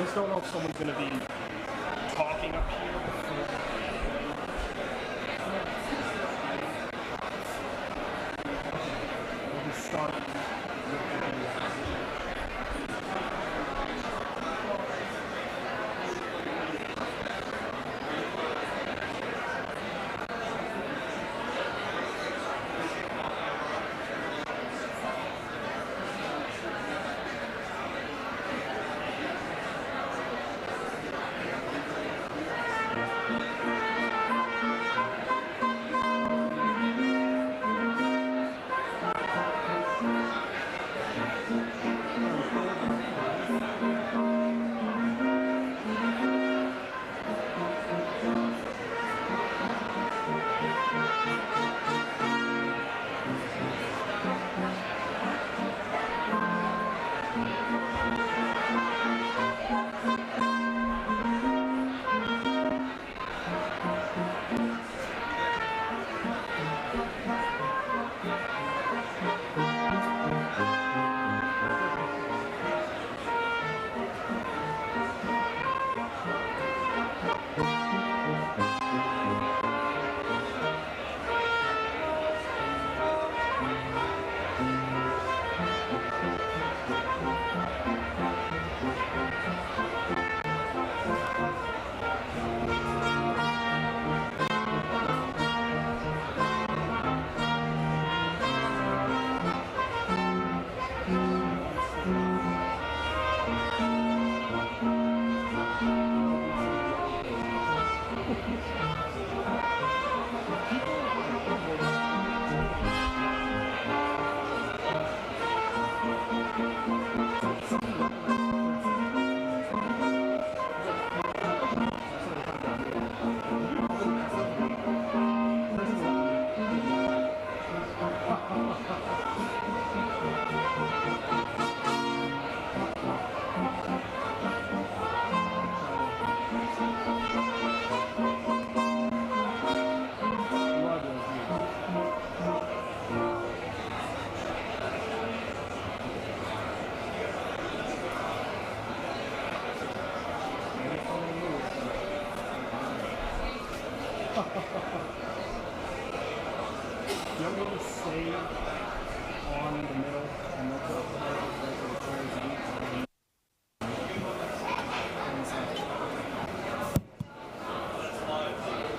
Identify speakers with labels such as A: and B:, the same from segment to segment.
A: just don't know if someone's going to be talking up here. We'll just start with the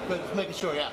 B: But making sure, yeah.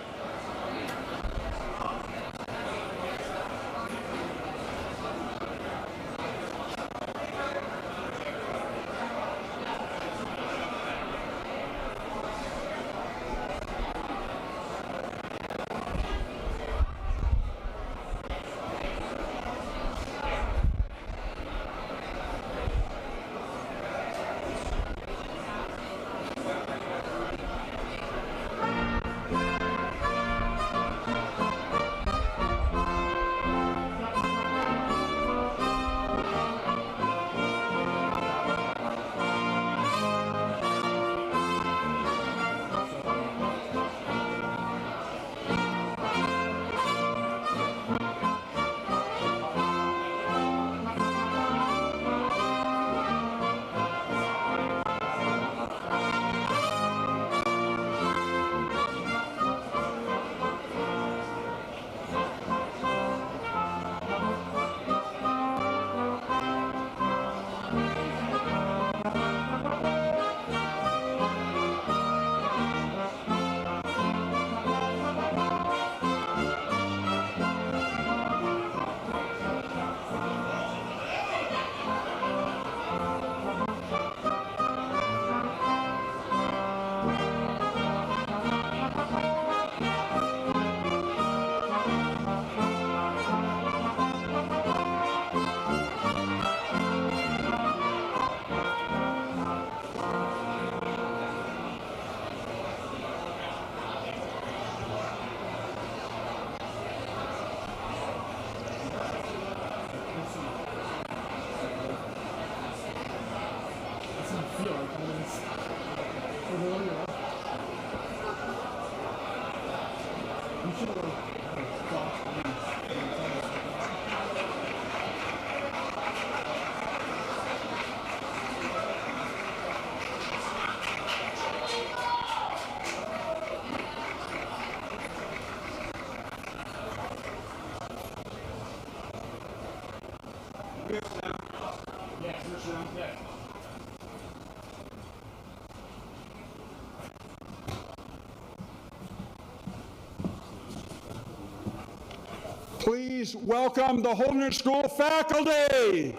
C: Please welcome the Holderness School faculty.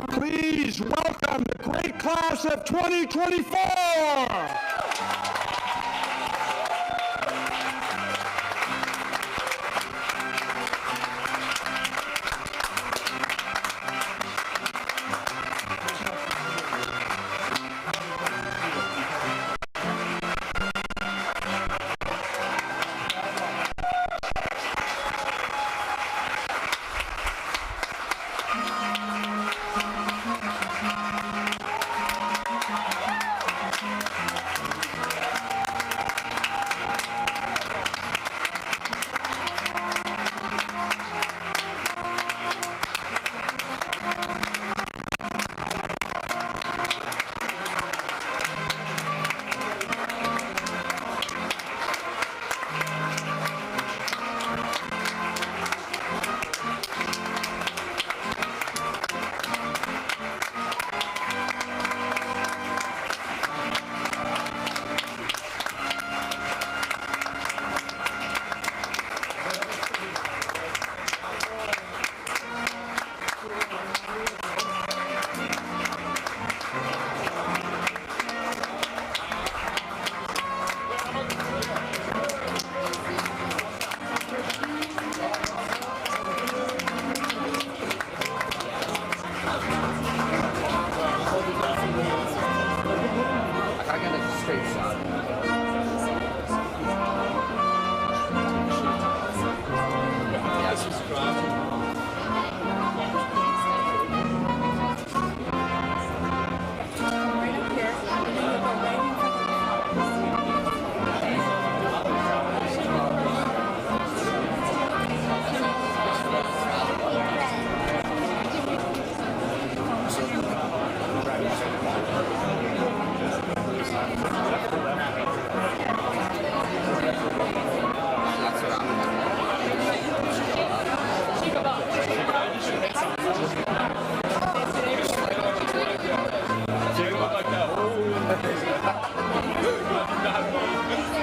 C: Please welcome the great class of 2024.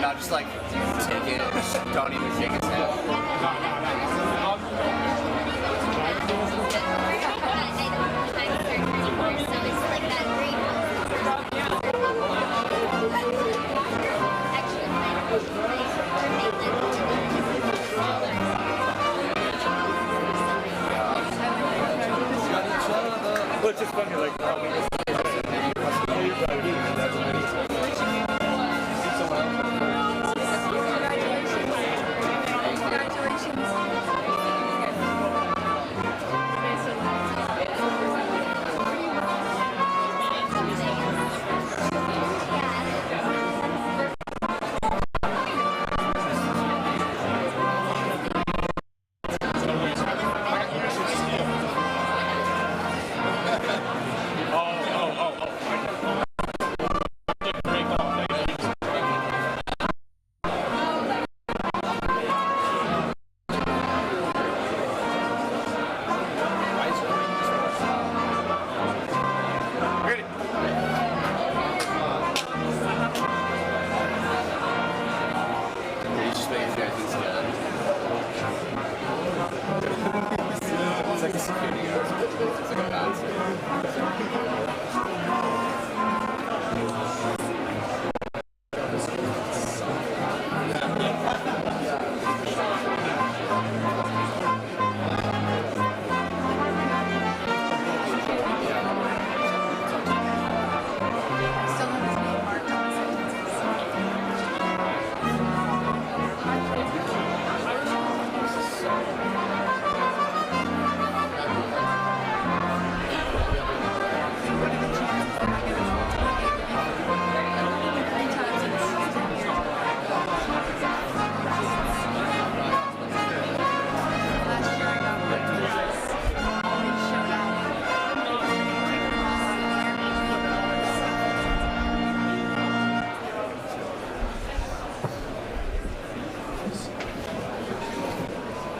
D: No, just like take it, just don't even shake his head.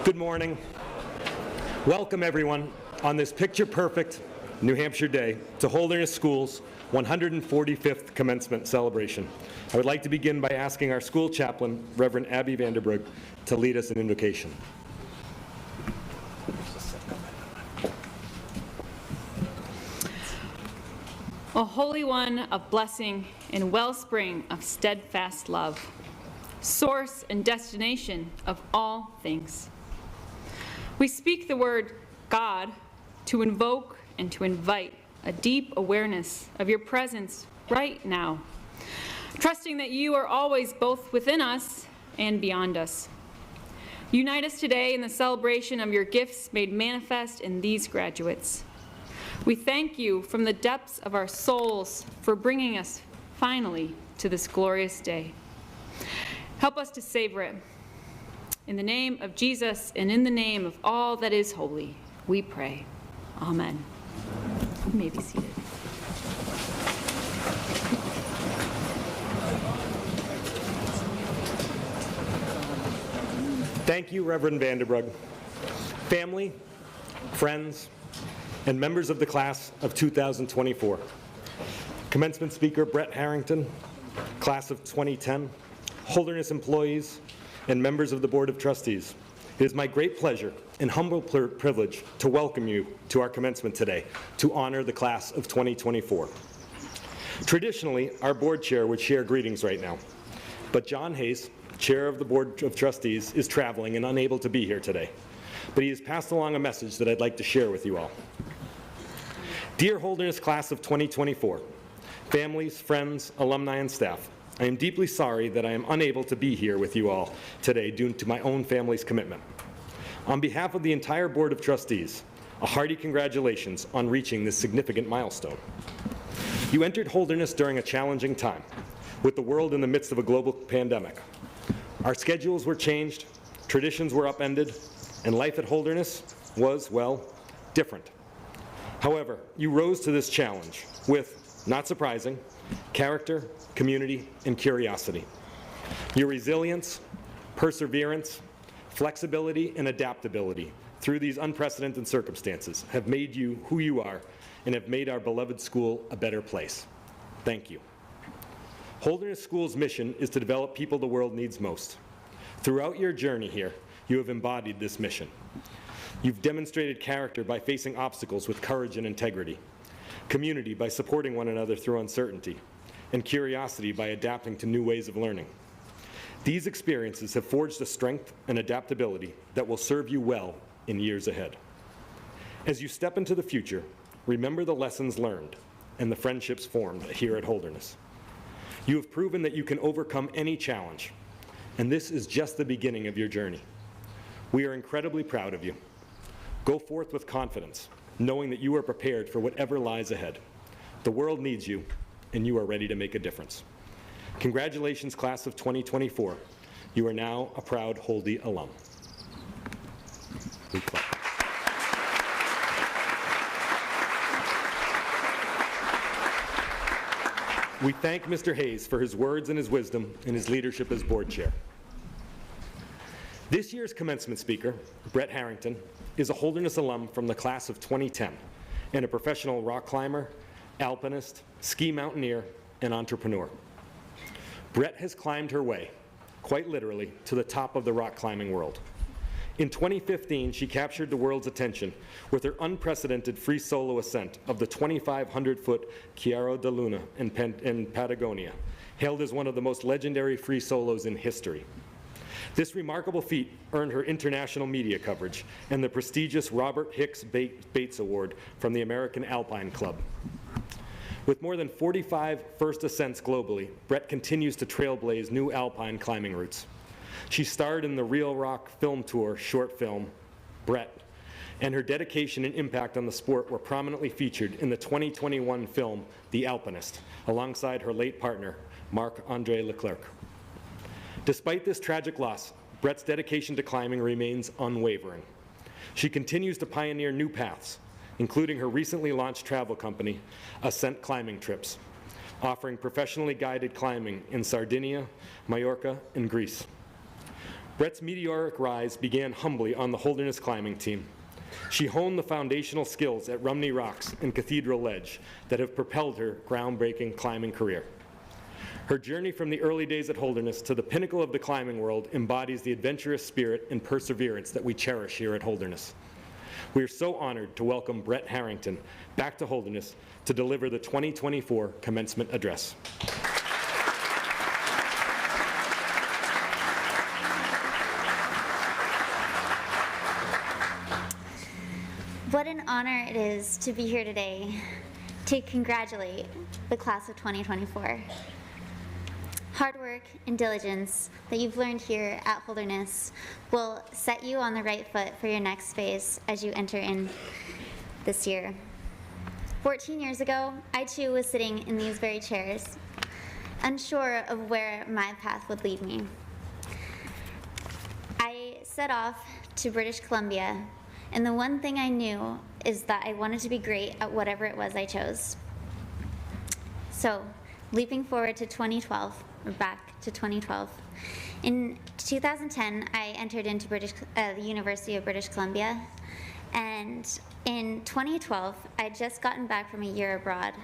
E: Good morning. Welcome everyone on this picture-perfect New Hampshire day to Holderness School's 145th commencement celebration. I would like to begin by asking our school chaplain, Reverend Abby Vanderbrug, to lead us in invocation.
F: O Holy One of blessing and wellspring of steadfast love, source and destination of all things. We speak the word God to invoke and to invite a deep awareness of your presence right now, trusting that you are always both within us and beyond us. Unite us today in the celebration of your gifts made manifest in these graduates. We thank you from the depths of our souls for bringing us finally to this glorious day. Help us to savor it. In the name of Jesus and in the name of all that is holy, we pray. Amen. You may be seated.
E: Thank you, Reverend Vanderbrug. Family, friends, and members of the class of 2024. Commencement speaker Brett Harrington, class of 2010, Holderness employees, and members of the Board of Trustees. It is my great pleasure and humble privilege to welcome you to our commencement today to honor the class of 2024. Traditionally, our board chair would share greetings right now, but John Hayes, chair of the Board of Trustees, is traveling and unable to be here today. But he has passed along a message that I'd like to share with you all. Dear Holderness class of 2024, families, friends, alumni, and staff, I am deeply sorry that I am unable to be here with you all today due to my own family's commitment. On behalf of the entire Board of Trustees, a hearty congratulations on reaching this significant milestone. You entered Holderness during a challenging time, with the world in the midst of a global pandemic. Our schedules were changed, traditions were upended, and life at Holderness was, well, different. However, you rose to this challenge with, not surprising, character, community, and curiosity. Your resilience, perseverance, flexibility, and adaptability through these unprecedented circumstances have made you who you are and have made our beloved school a better place. Thank you. Holderness School's mission is to develop people the world needs most. Throughout your journey here, you have embodied this mission. You've demonstrated character by facing obstacles with courage and integrity, community by supporting one another through uncertainty, and curiosity by adapting to new ways of learning. These experiences have forged a strength and adaptability that will serve you well in years ahead. As you step into the future, remember the lessons learned and the friendships formed here at Holderness. You have proven that you can overcome any challenge, and this is just the beginning of your journey. We are incredibly proud of you. Go forth with confidence, knowing that you are prepared for whatever lies ahead. The world needs you, and you are ready to make a difference. Congratulations, class of 2024. You are now a proud Holdy alum. We clap. We thank Mr. Hayes for his words and his wisdom and his leadership as board chair. This year's commencement speaker, Brett Harrington, is a Holderness alum from the class of 2010 and a professional rock climber, alpinist, ski mountaineer, and entrepreneur. Brett has climbed her way, quite literally, to the top of the rock climbing world. In 2015, she captured the world's attention with her unprecedented free solo ascent of the 2,500-foot Cerro de Luna in Patagonia, hailed as one of the most legendary free solos in history. This remarkable feat earned her international media coverage and the prestigious Robert Hicks Bates Award from the American Alpine Club. With more than 45 first ascents globally, Brett continues to trailblaze new alpine climbing routes. She starred in the Real Rock Film Tour short film, Brett, and her dedication and impact on the sport were prominently featured in the 2021 film, The Alpinist, alongside her late partner, Marc-Andre Leclerc. Despite this tragic loss, Brett's dedication to climbing remains unwavering. She continues to pioneer new paths, including her recently launched travel company, Ascent Climbing Trips, offering professionally guided climbing in Sardinia, Majorca, and Greece. Brett's meteoric rise began humbly on the Holderness climbing team. She honed the foundational skills at Rumney Rocks and Cathedral Ledge that have propelled her groundbreaking climbing career. Her journey from the early days at Holderness to the pinnacle of the climbing world embodies the adventurous spirit and perseverance that we cherish here at Holderness. We are so honored to welcome Brett Harrington back to Holderness to deliver the 2024 commencement address.
G: What an honor it is to be here today to congratulate the class of 2024. Hard work and diligence that you've learned here at Holderness will set you on the right foot for your next phase as you enter in this year. 14 years ago, I too was sitting in these very chairs, unsure of where my path would lead me. I set off to British Columbia, and the one thing I knew is that I wanted to be great at whatever it was I chose. So, leaping forward to 2012, or back to 2012, in 2010, I entered into the University of British Columbia, and in 2012, I'd just gotten back from a year abroad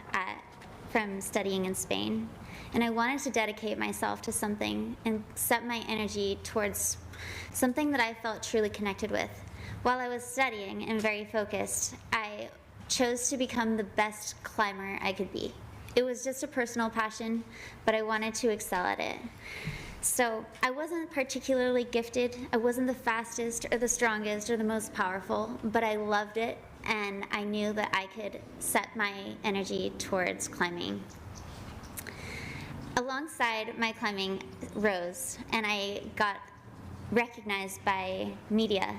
G: from studying in Spain, and I wanted to dedicate myself to something and set my energy towards something that I felt truly connected with. While I was studying and very focused, I chose to become the best climber I could be. It was just a personal passion, but I wanted to excel at it. So I wasn't particularly gifted. I wasn't the fastest or the strongest or the most powerful, but I loved it, and I knew that I could set my energy towards climbing. Alongside my climbing rose, and I got recognized by media.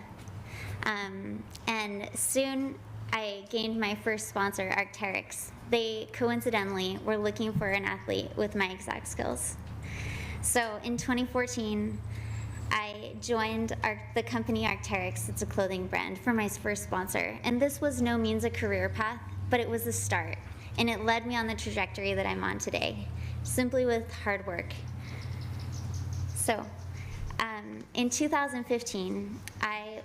G: And soon I gained my first sponsor, Arc'teryx. They coincidentally were looking for an athlete with my exact skills. So in 2014, I joined the company Arc'teryx. It's a clothing brand, for my first sponsor. And this was no means a career path, but it was a start. And it led me on the trajectory that I'm on today, simply with hard work. So in 2015,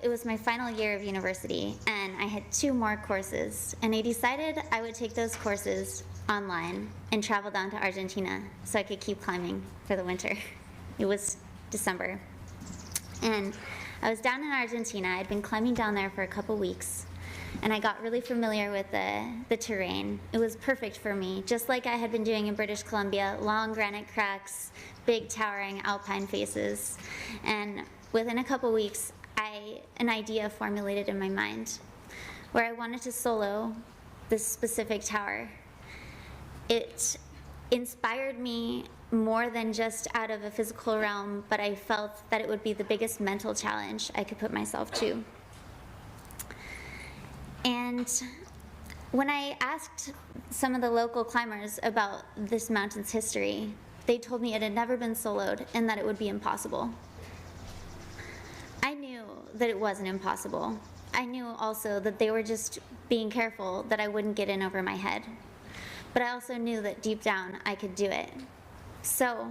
G: it was my final year of university, and I had 2 more courses, and I decided I would take those courses online and travel down to Argentina so I could keep climbing for the winter. It was December, and I was down in Argentina. I'd been climbing down there for a couple weeks, and I got really familiar with the terrain. It was perfect for me, just like I had been doing in British Columbia: long granite cracks, big towering alpine faces. And within a couple weeks, an idea formulated in my mind where I wanted to solo this specific tower. It inspired me more than just out of a physical realm, but I felt that it would be the biggest mental challenge I could put myself to. And when I asked some of the local climbers about this mountain's history, they told me it had never been soloed and that it would be impossible. I knew that it wasn't impossible. I knew also that they were just being careful that I wouldn't get in over my head. But I also knew that deep down I could do it. So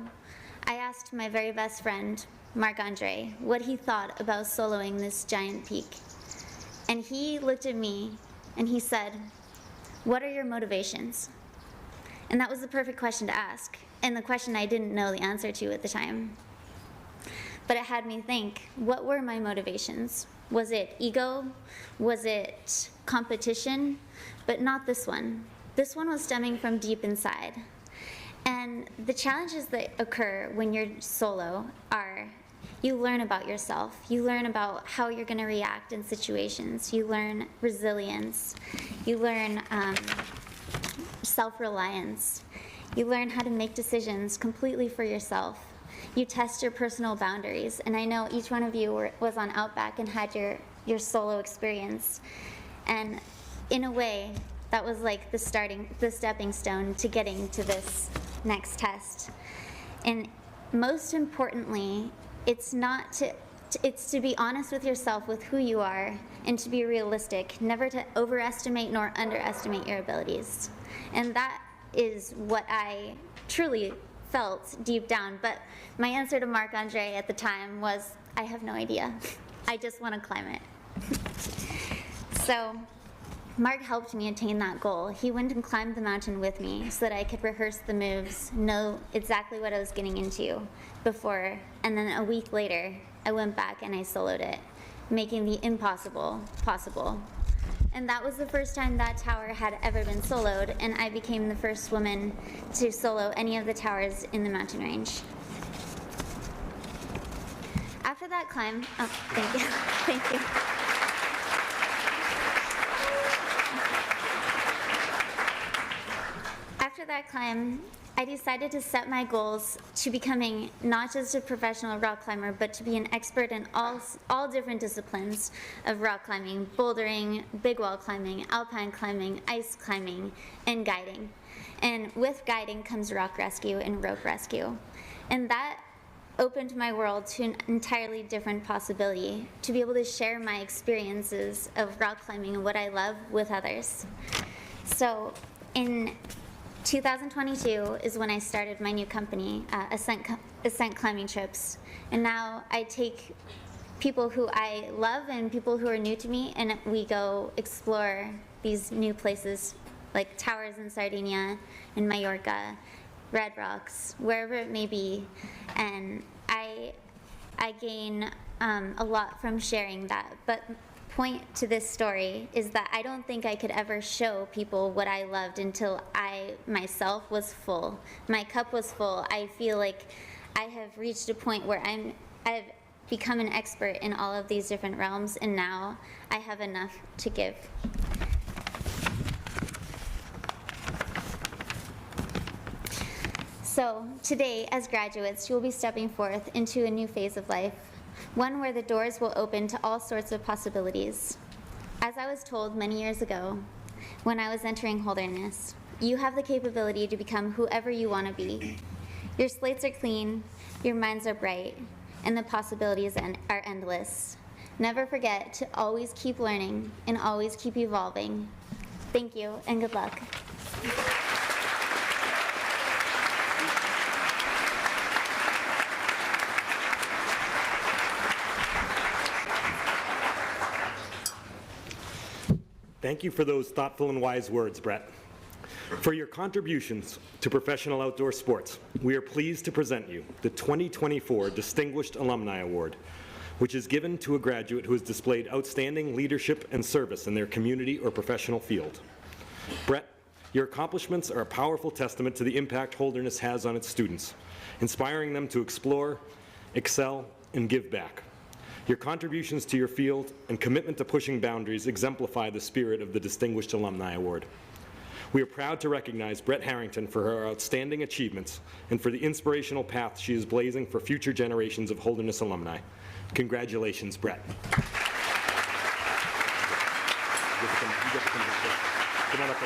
G: I asked my very best friend, Marc-Andre, what he thought about soloing this giant peak. And he looked at me and he said, "What are your motivations?" And that was the perfect question to ask, and the question I didn't know the answer to at the time. But it had me think, what were my motivations? Was it ego? Was it competition? But not this one. This one was stemming from deep inside. And the challenges that occur when you're solo are, you learn about yourself. You learn about how you're going to react in situations. You learn resilience. You learn self-reliance. You learn how to make decisions completely for yourself. You test your personal boundaries. And I know each one of you was on Outback and had your solo experience. And in a way, that was like the stepping stone to getting to this next test. And most importantly, it's to be honest with yourself, with who you are, and to be realistic, never to overestimate nor underestimate your abilities. And that is what I truly felt deep down. But my answer to Marc-Andre at the time was, I have no idea. I just want to climb it. So Mark helped me attain that goal. He went and climbed the mountain with me so that I could rehearse the moves, know exactly what I was getting into before, and then a week later, I went back and I soloed it, making the impossible possible. And that was the first time that tower had ever been soloed, and I became the first woman to solo any of the towers in the mountain range. After that climb, oh, thank you, thank you. After that climb, I decided to set my goals to becoming not just a professional rock climber, but to be an expert in all different disciplines of rock climbing: bouldering, big wall climbing, alpine climbing, ice climbing, and guiding. And with guiding comes rock rescue and rope rescue. And that opened my world to an entirely different possibility, to be able to share my experiences of rock climbing and what I love with others. So in 2022 is when I started my new company, Ascent Climbing Trips. And now I take people who I love and people who are new to me, and we go explore these new places like towers in Sardinia, in Mallorca, Red Rocks, wherever it may be. And I gain a lot from sharing that. But point to this story is that I don't think I could ever show people what I loved until I myself was full. My cup was full. I feel like I have reached a point where I've become an expert in all of these different realms, and now I have enough to give. So today, as graduates, you'll be stepping forth into a new phase of life, one where the doors will open to all sorts of possibilities. As I was told many years ago, when I was entering Holderness, you have the capability to become whoever you want to be. Your slates are clean, your minds are bright, and the possibilities are endless. Never forget to always keep learning and always keep evolving. Thank you, and good luck.
E: Thank you for those thoughtful and wise words, Brett. For your contributions to professional outdoor sports, we are pleased to present you the 2024 Distinguished Alumni Award, which is given to a graduate who has displayed outstanding leadership and service in their community or professional field. Brett, your accomplishments are a powerful testament to the impact Holderness has on its students, inspiring them to explore, excel, and give back. Your contributions to your field and commitment to pushing boundaries exemplify the spirit of the Distinguished Alumni Award. We are proud to recognize Brett Harrington for her outstanding achievements and for the inspirational path she is blazing for future generations of Holderness alumni. Congratulations, Brett. Come on up,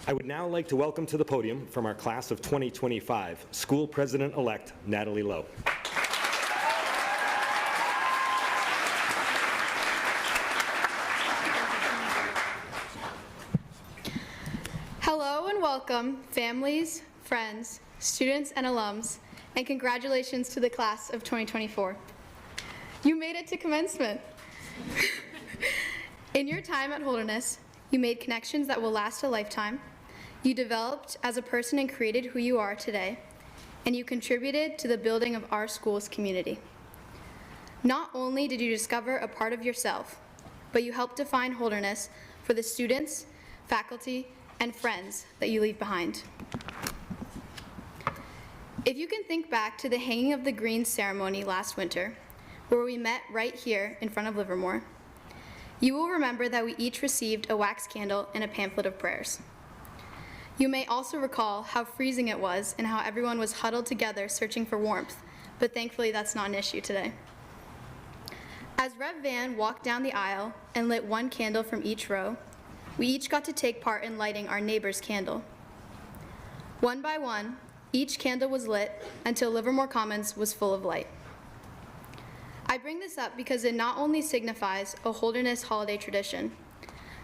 E: I would now like to welcome to the podium from our class of 2025, School President-elect Natalie Lowe.
H: Hello and welcome, families, friends, students, and alums, and congratulations to the class of 2024. You made it to commencement. In your time at Holderness, you made connections that will last a lifetime. You developed as a person and created who you are today, and you contributed to the building of our school's community. Not only did you discover a part of yourself, but you helped define Holderness for the students, faculty, and friends that you leave behind. If you can think back to the hanging of the green ceremony last winter, where we met right here in front of Livermore, you will remember that we each received a wax candle and a pamphlet of prayers. You may also recall how freezing it was and how everyone was huddled together searching for warmth, but thankfully that's not an issue today. As Rev Van walked down the aisle and lit one candle from each row, we each got to take part in lighting our neighbor's candle. One by one, each candle was lit until Livermore Commons was full of light. I bring this up because it not only signifies a Holderness holiday tradition,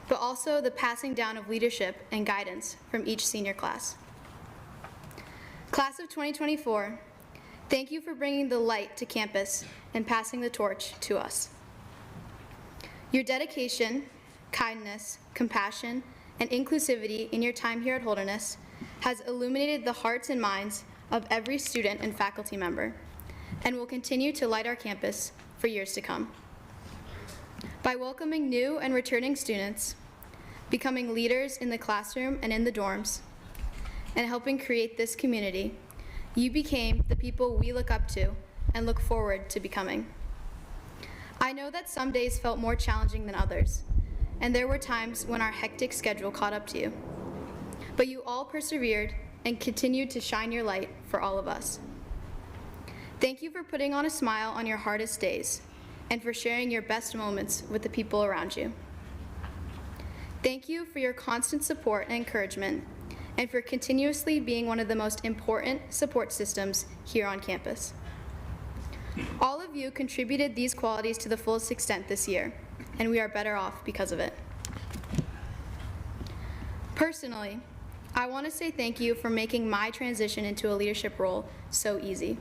H: but also the passing down of leadership and guidance from each senior class. Class of 2024, thank you for bringing the light to campus and passing the torch to us. Your dedication, kindness, compassion, and inclusivity in your time here at Holderness has illuminated the hearts and minds of every student and faculty member, and will continue to light our campus for years to come. By welcoming new and returning students, becoming leaders in the classroom and in the dorms, and helping create this community, you became the people we look up to and look forward to becoming. I know that some days felt more challenging than others, and there were times when our hectic schedule caught up to you. But you all persevered and continued to shine your light for all of us. Thank you for putting on a smile on your hardest days and for sharing your best moments with the people around you. Thank you for your constant support and encouragement, and for continuously being one of the most important support systems here on campus. All of you contributed these qualities to the fullest extent this year, and we are better off because of it. Personally, I want to say thank you for making my transition into a leadership role so easy.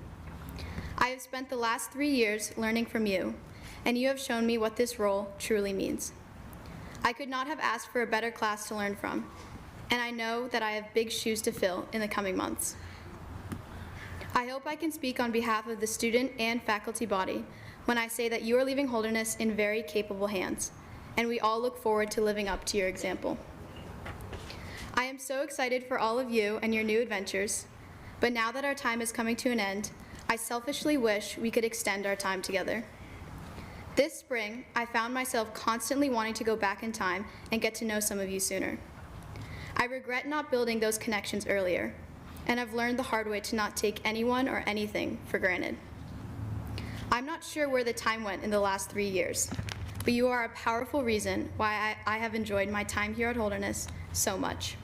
H: I have spent the last 3 years learning from you, and you have shown me what this role truly means. I could not have asked for a better class to learn from, and I know that I have big shoes to fill in the coming months. I hope I can speak on behalf of the student and faculty body when I say that you are leaving Holderness in very capable hands, and we all look forward to living up to your example. I am so excited for all of you and your new adventures, but now that our time is coming to an end, I selfishly wish we could extend our time together. This spring, I found myself constantly wanting to go back in time and get to know some of you sooner. I regret not building those connections earlier, and I've learned the hard way to not take anyone or anything for granted. I'm not sure where the time went in the last 3 years, but you are a powerful reason why I have enjoyed my time here at Holderness so much.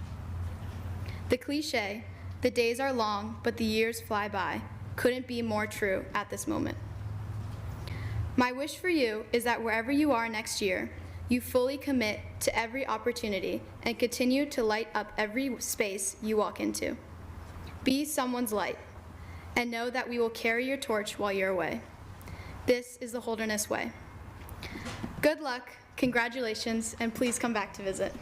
H: The cliche, "The days are long, but the years fly by," couldn't be more true at this moment. My wish for you is that wherever you are next year, you fully commit to every opportunity and continue to light up every space you walk into. Be someone's light, and know that we will carry your torch while you're away. This is the Holderness way. Good luck, congratulations, and please come back to visit.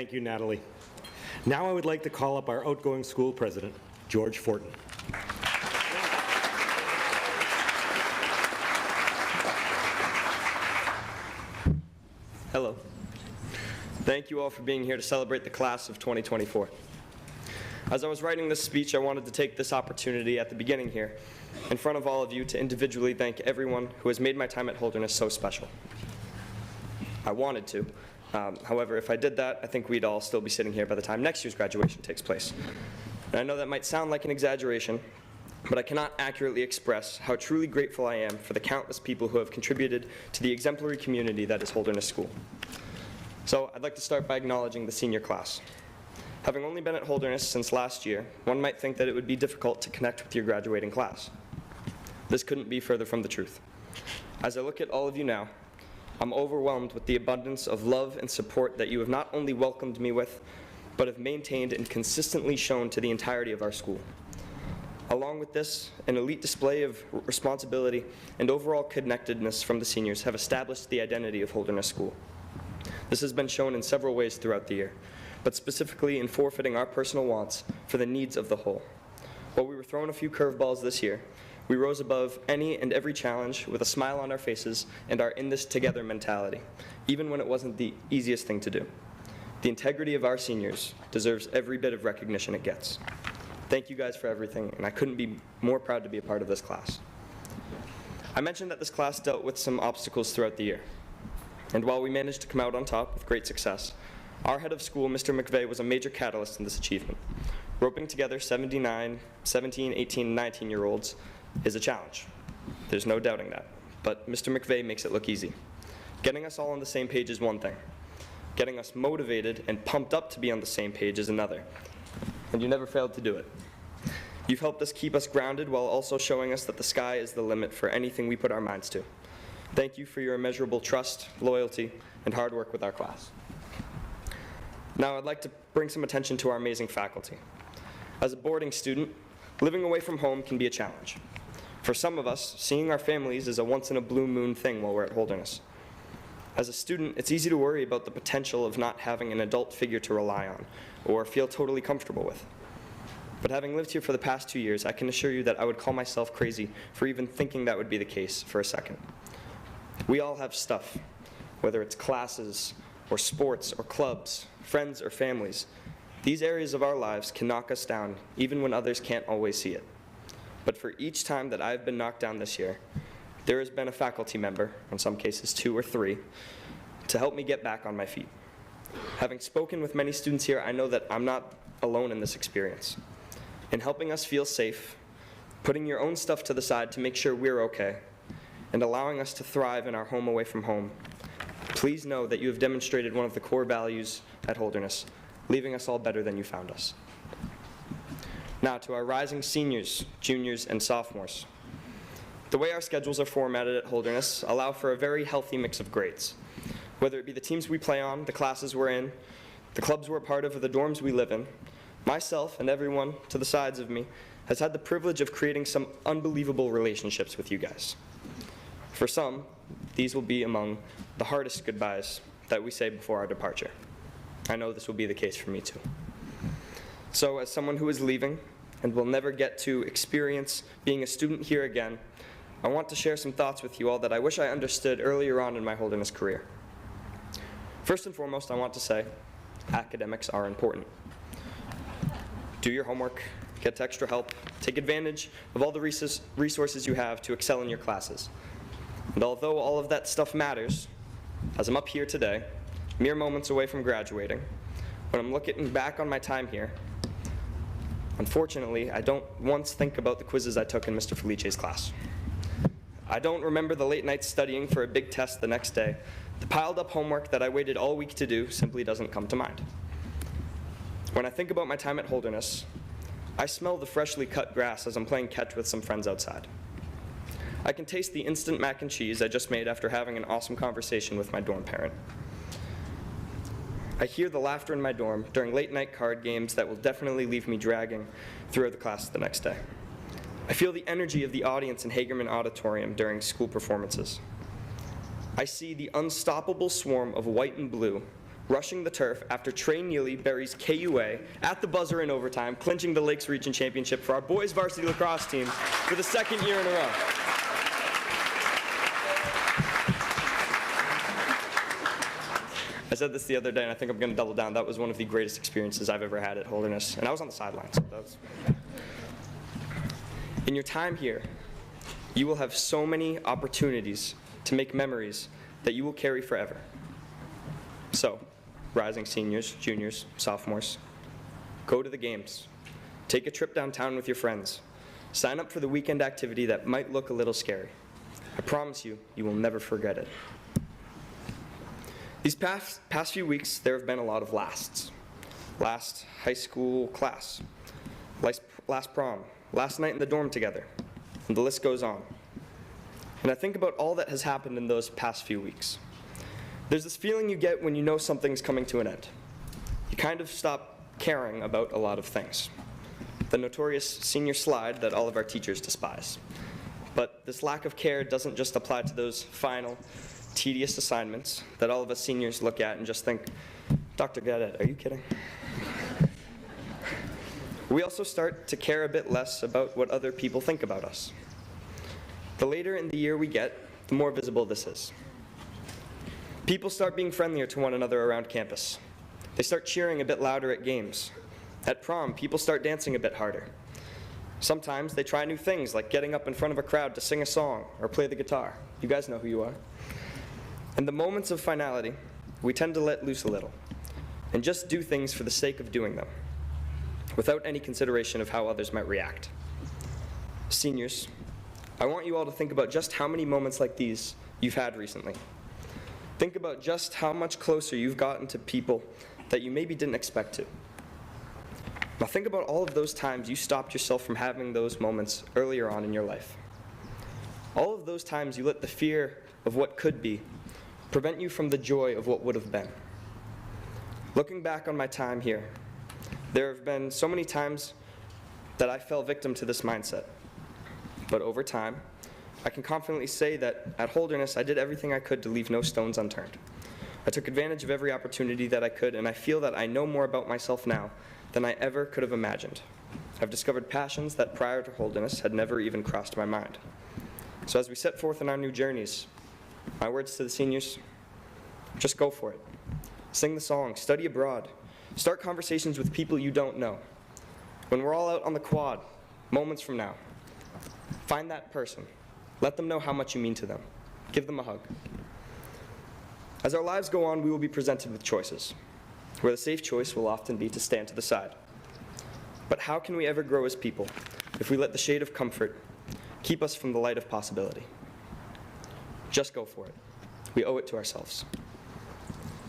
E: Thank you, Natalie. Now I would like to call up our outgoing school president, George Fortin.
I: Hello. Thank you all for being here to celebrate the class of 2024. As I was writing this speech, I wanted to take this opportunity at the beginning here, in front of all of you, to individually thank everyone who has made my time at Holderness so special. I wanted to. However, if I did that, I think we'd all still be sitting here by the time next year's graduation takes place. And I know that might sound like an exaggeration, but I cannot accurately express how truly grateful I am for the countless people who have contributed to the exemplary community that is Holderness School. So I'd like to start by acknowledging the senior class. Having only been at Holderness since last year, one might think that it would be difficult to connect with your graduating class. This couldn't be further from the truth. As I look at all of you now, I'm overwhelmed with the abundance of love and support that you have not only welcomed me with, but have maintained and consistently shown to the entirety of our school. Along with this, an elite display of responsibility and overall connectedness from the seniors have established the identity of Holderness School. This has been shown in several ways throughout the year, but specifically in forfeiting our personal wants for the needs of the whole. While we were thrown a few curveballs this year, we rose above any and every challenge with a smile on our faces and our in this together mentality, even when it wasn't the easiest thing to do. The integrity of our seniors deserves every bit of recognition it gets. Thank you guys for everything, and I couldn't be more proud to be a part of this class. I mentioned that this class dealt with some obstacles throughout the year, and while we managed to come out on top with great success, our head of school, Mr. McVeigh, was a major catalyst in this achievement. Roping together 17, 18, and 19-year-olds is a challenge. There's no doubting that. But Mr. McVeigh makes it look easy. Getting us all on the same page is one thing. Getting us motivated and pumped up to be on the same page is another. And you never failed to do it. You've helped us keep us grounded while also showing us that the sky is the limit for anything we put our minds to. Thank you for your immeasurable trust, loyalty, and hard work with our class. Now I'd like to bring some attention to our amazing faculty. As a boarding student, living away from home can be a challenge. For some of us, seeing our families is a once-in-a-blue-moon thing while we're at Holderness. As a student, it's easy to worry about the potential of not having an adult figure to rely on or feel totally comfortable with. But having lived here for the past 2 years, I can assure you that I would call myself crazy for even thinking that would be the case for a second. We all have stuff, whether it's classes or sports or clubs, friends or families. These areas of our lives can knock us down even when others can't always see it. But for each time that I've been knocked down this year, there has been a faculty member, in some cases 2 or 3, to help me get back on my feet. Having spoken with many students here, I know that I'm not alone in this experience. In helping us feel safe, putting your own stuff to the side to make sure we're okay, and allowing us to thrive in our home away from home, please know that you have demonstrated one of the core values at Holderness, leaving us all better than you found us. Now to our rising seniors, juniors, and sophomores. The way our schedules are formatted at Holderness allow for a very healthy mix of grades. Whether it be the teams we play on, the classes we're in, the clubs we're a part of, or the dorms we live in, myself and everyone to the sides of me has had the privilege of creating some unbelievable relationships with you guys. For some, these will be among the hardest goodbyes that we say before our departure. I know this will be the case for me too. So as someone who is leaving and will never get to experience being a student here again, I want to share some thoughts with you all that I wish I understood earlier on in my Holderness career. First and foremost, I want to say academics are important. Do your homework, get extra help, take advantage of all the resources you have to excel in your classes. And although all of that stuff matters, as I'm up here today, mere moments away from graduating, when I'm looking back on my time here, unfortunately, I don't once think about the quizzes I took in Mr. Felice's class. I don't remember the late nights studying for a big test the next day. The piled up homework that I waited all week to do simply doesn't come to mind. When I think about my time at Holderness, I smell the freshly cut grass as I'm playing catch with some friends outside. I can taste the instant mac and cheese I just made after having an awesome conversation with my dorm parent. I hear the laughter in my dorm during late night card games that will definitely leave me dragging throughout the class the next day. I feel the energy of the audience in Hagerman Auditorium during school performances. I see the unstoppable swarm of white and blue rushing the turf after Trey Neely buries KUA at the buzzer in overtime, clinching the Lakes Region Championship for our boys varsity lacrosse team for the second year in a row. I said this the other day, and I think I'm going to double down. That was one of the greatest experiences I've ever had at Holderness, and I was on the sidelines. So that was... In your time here, you will have so many opportunities to make memories that you will carry forever. So, rising seniors, juniors, sophomores, go to the games. Take a trip downtown with your friends. Sign up for the weekend activity that might look a little scary. I promise you, you will never forget it. These past few weeks, there have been a lot of lasts. Last high school class, last prom, last night in the dorm together, and the list goes on. And I think about all that has happened in those past few weeks. There's this feeling you get when you know something's coming to an end. You kind of stop caring about a lot of things. The notorious senior slide that all of our teachers despise. But this lack of care doesn't just apply to those final, tedious assignments that all of us seniors look at and just think, Dr. Gadet, are you kidding? We also start to care a bit less about what other people think about us. The later in the year we get, the more visible this is. People start being friendlier to one another around campus. They start cheering a bit louder at games. At prom, people start dancing a bit harder. Sometimes they try new things like getting up in front of a crowd to sing a song or play the guitar. You guys know who you are. In the moments of finality, we tend to let loose a little and just do things for the sake of doing them, without any consideration of how others might react. Seniors, I want you all to think about just how many moments like these you've had recently. Think about just how much closer you've gotten to people that you maybe didn't expect to. Now think about all of those times you stopped yourself from having those moments earlier on in your life. All of those times you let the fear of what could be prevent you from the joy of what would have been. Looking back on my time here, there have been so many times that I fell victim to this mindset. But over time, I can confidently say that at Holderness, I did everything I could to leave no stones unturned. I took advantage of every opportunity that I could, and I feel that I know more about myself now than I ever could have imagined. I've discovered passions that prior to Holderness had never even crossed my mind. So as we set forth on our new journeys, my words to the seniors, just go for it. Sing the song, study abroad, start conversations with people you don't know. When we're all out on the quad, moments from now, find that person. Let them know how much you mean to them. Give them a hug. As our lives go on, we will be presented with choices, where the safe choice will often be to stand to the side. But how can we ever grow as people if we let the shade of comfort keep us from the light of possibility? Just go for it. We owe it to ourselves.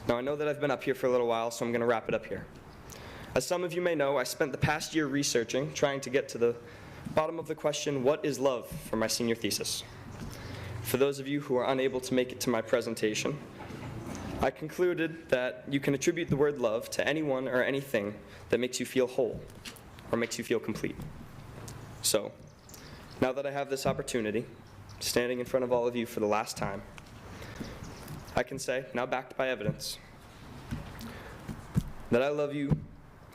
I: Now I know that I've been up here for a little while, so I'm going to wrap it up here. As some of you may know, I spent the past year researching, trying to get to the bottom of the question, what is love, for my senior thesis. For those of you who are unable to make it to my presentation, I concluded that you can attribute the word love to anyone or anything that makes you feel whole or makes you feel complete. So, now that I have this opportunity, standing in front of all of you for the last time, I can say, now backed by evidence, that I love you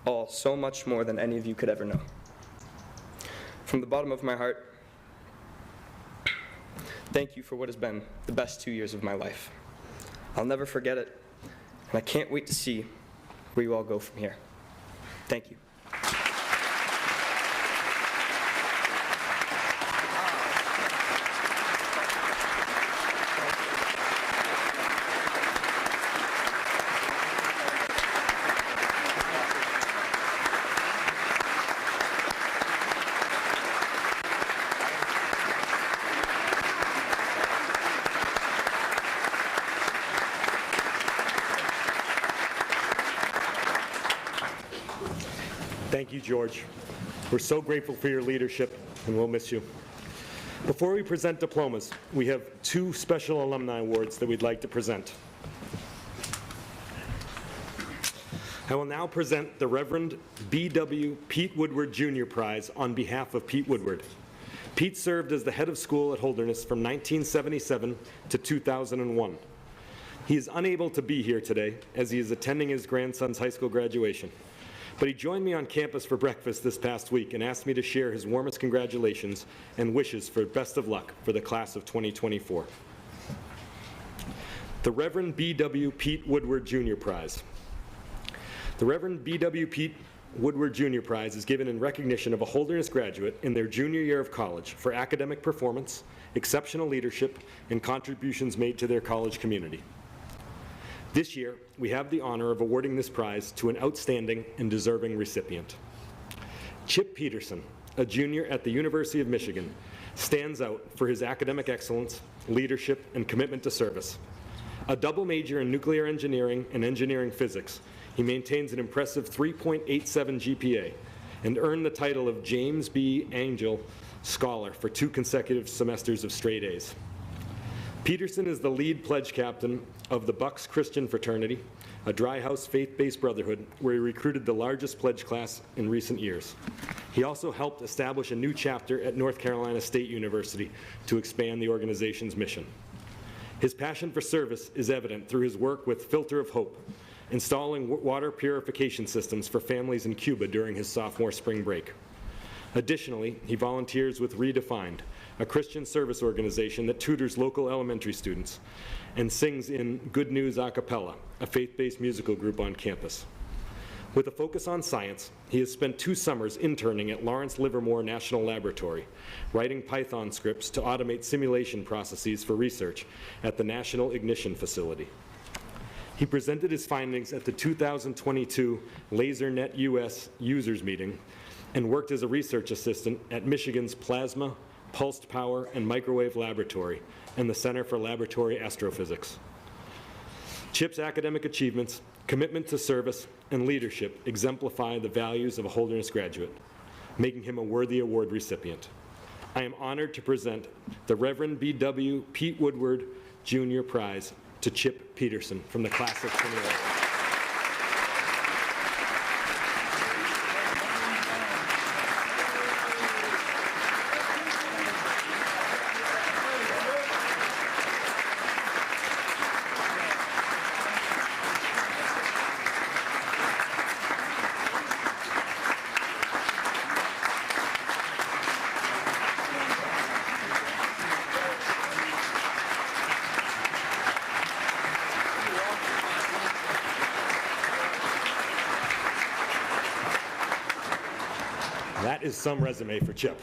I: all so much more than any of you could ever know. From the bottom of my heart, thank you for what has been the best 2 years of my life. I'll never forget it, and I can't wait to see where you all go from here. Thank you.
E: Thank you, George. We're so grateful for your leadership, and we'll miss you. Before we present diplomas, we have 2 special alumni awards that we'd like to present. I will now present the Reverend B.W. Pete Woodward Jr. Prize on behalf of Pete Woodward. Pete served as the head of school at Holderness from 1977 to 2001. He is unable to be here today as he is attending his grandson's high school graduation, but he joined me on campus for breakfast this past week and asked me to share his warmest congratulations and wishes for best of luck for the class of 2024. The Reverend B.W. Pete Woodward Jr. Prize. The Reverend B.W. Pete Woodward Jr. Prize is given in recognition of a Holderness graduate in their junior year of college for academic performance, exceptional leadership, and contributions made to their college community. This year, we have the honor of awarding this prize to an outstanding and deserving recipient. Chip Peterson, a junior at the University of Michigan, stands out for his academic excellence, leadership, and commitment to service. A double major in nuclear engineering and engineering physics, he maintains an impressive 3.87 GPA and earned the title of James B. Angel Scholar for 2 consecutive semesters of straight A's. Peterson is the lead pledge captain of the Bucks Christian Fraternity, a dry house faith-based brotherhood where he recruited the largest pledge class in recent years. He also helped establish a new chapter at North Carolina State University to expand the organization's mission. His passion for service is evident through his work with Filter of Hope, installing water purification systems for families in Cuba during his sophomore spring break. Additionally, he volunteers with Redefined, a Christian service organization that tutors local elementary students, and sings in Good News a cappella, a faith-based musical group on campus. With a focus on science, he has spent 2 summers interning at Lawrence Livermore National Laboratory, writing Python scripts to automate simulation processes for research at the National Ignition Facility. He presented his findings at the 2022 LaserNet US users meeting and worked as a research assistant at Michigan's Plasma, Pulsed Power, and Microwave Laboratory and the Center for Laboratory Astrophysics. Chip's academic achievements, commitment to service, and leadership exemplify the values of a Holderness graduate, making him a worthy award recipient. I am honored to present the Reverend B.W. Pete Woodward Jr. Prize to Chip Peterson from the class of 21. That is some resume for Chip.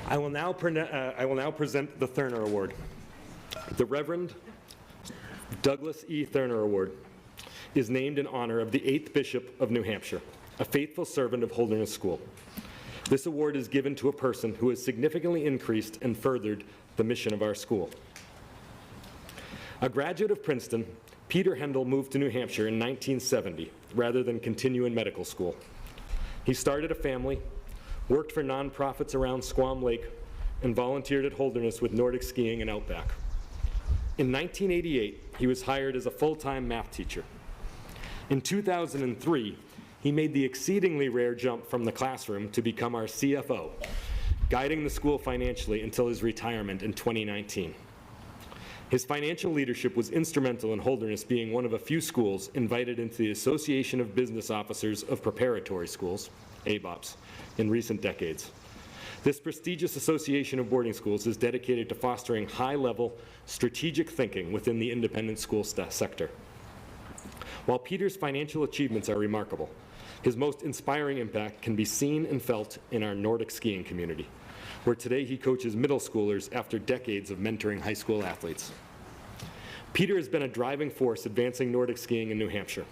E: I will now present the Thurner Award. The Reverend Douglas E. Thurner Award is named in honor of the 8th Bishop of New Hampshire, a faithful servant of Holderness School. This award is given to a person who has significantly increased and furthered the mission of our school. A graduate of Princeton, Peter Hendel moved to New Hampshire in 1970 rather than continue in medical school. He started a family, worked for nonprofits around Squam Lake, and volunteered at Holderness with Nordic skiing and Outback. In 1988, he was hired as a full-time math teacher. In 2003, he made the exceedingly rare jump from the classroom to become our CFO, guiding the school financially until his retirement in 2019. His financial leadership was instrumental in Holderness being one of a few schools invited into the Association of Business Officers of Preparatory Schools, ABOPS, in recent decades. This prestigious association of boarding schools is dedicated to fostering high-level strategic thinking within the independent school sector. While Peter's financial achievements are remarkable, his most inspiring impact can be seen and felt in our Nordic skiing community, where today he coaches middle schoolers after decades of mentoring high school athletes. Peter has been a driving force advancing Nordic skiing in New Hampshire.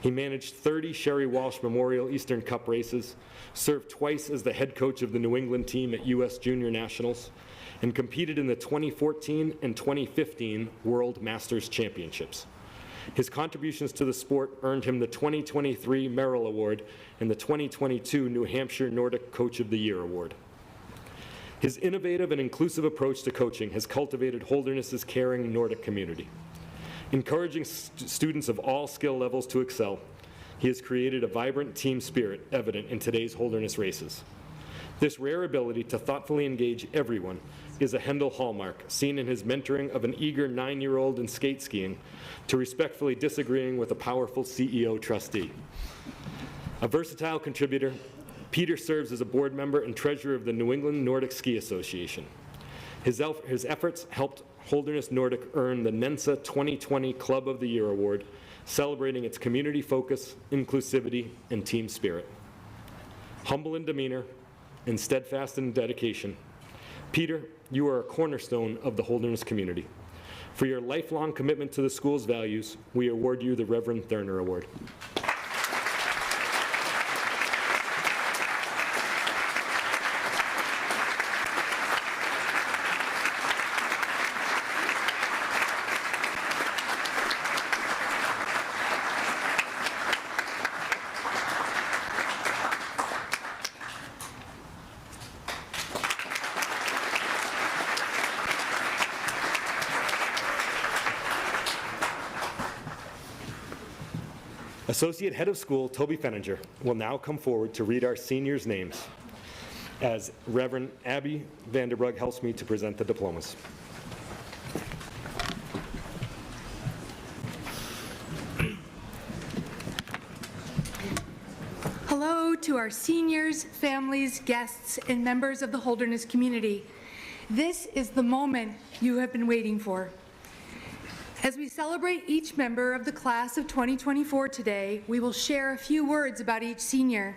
E: He managed 30 Sherry Walsh Memorial Eastern Cup races, served twice as the head coach of the New England team at U.S. Junior Nationals, and competed in the 2014 and 2015 World Masters Championships. His contributions to the sport earned him the 2023 Merrill Award and the 2022 New Hampshire Nordic Coach of the Year Award. His innovative and inclusive approach to coaching has cultivated Holderness's caring Nordic community. Encouraging students of all skill levels to excel, he has created a vibrant team spirit evident in today's Holderness races. This rare ability to thoughtfully engage everyone is a Hendel hallmark, seen in his mentoring of an eager 9-year-old in skate skiing to respectfully disagreeing with a powerful CEO trustee. A versatile contributor, Peter serves as a board member and treasurer of the New England Nordic Ski Association. His efforts helped Holderness Nordic earn the NENSA 2020 Club of the Year Award, celebrating its community focus, inclusivity, and team spirit. Humble in demeanor and steadfast in dedication, Peter, you are a cornerstone of the Holderness community. For your lifelong commitment to the school's values, we award you the Reverend Thurner Award. Associate Head of School, Toby Fenninger, will now come forward to read our seniors' names as Reverend Abby Vanderbrug helps me to present the diplomas.
J: Hello to our seniors, families, guests, and members of the Holderness community. This is the moment you have been waiting for. As we celebrate each member of the class of 2024 today, we will share a few words about each senior.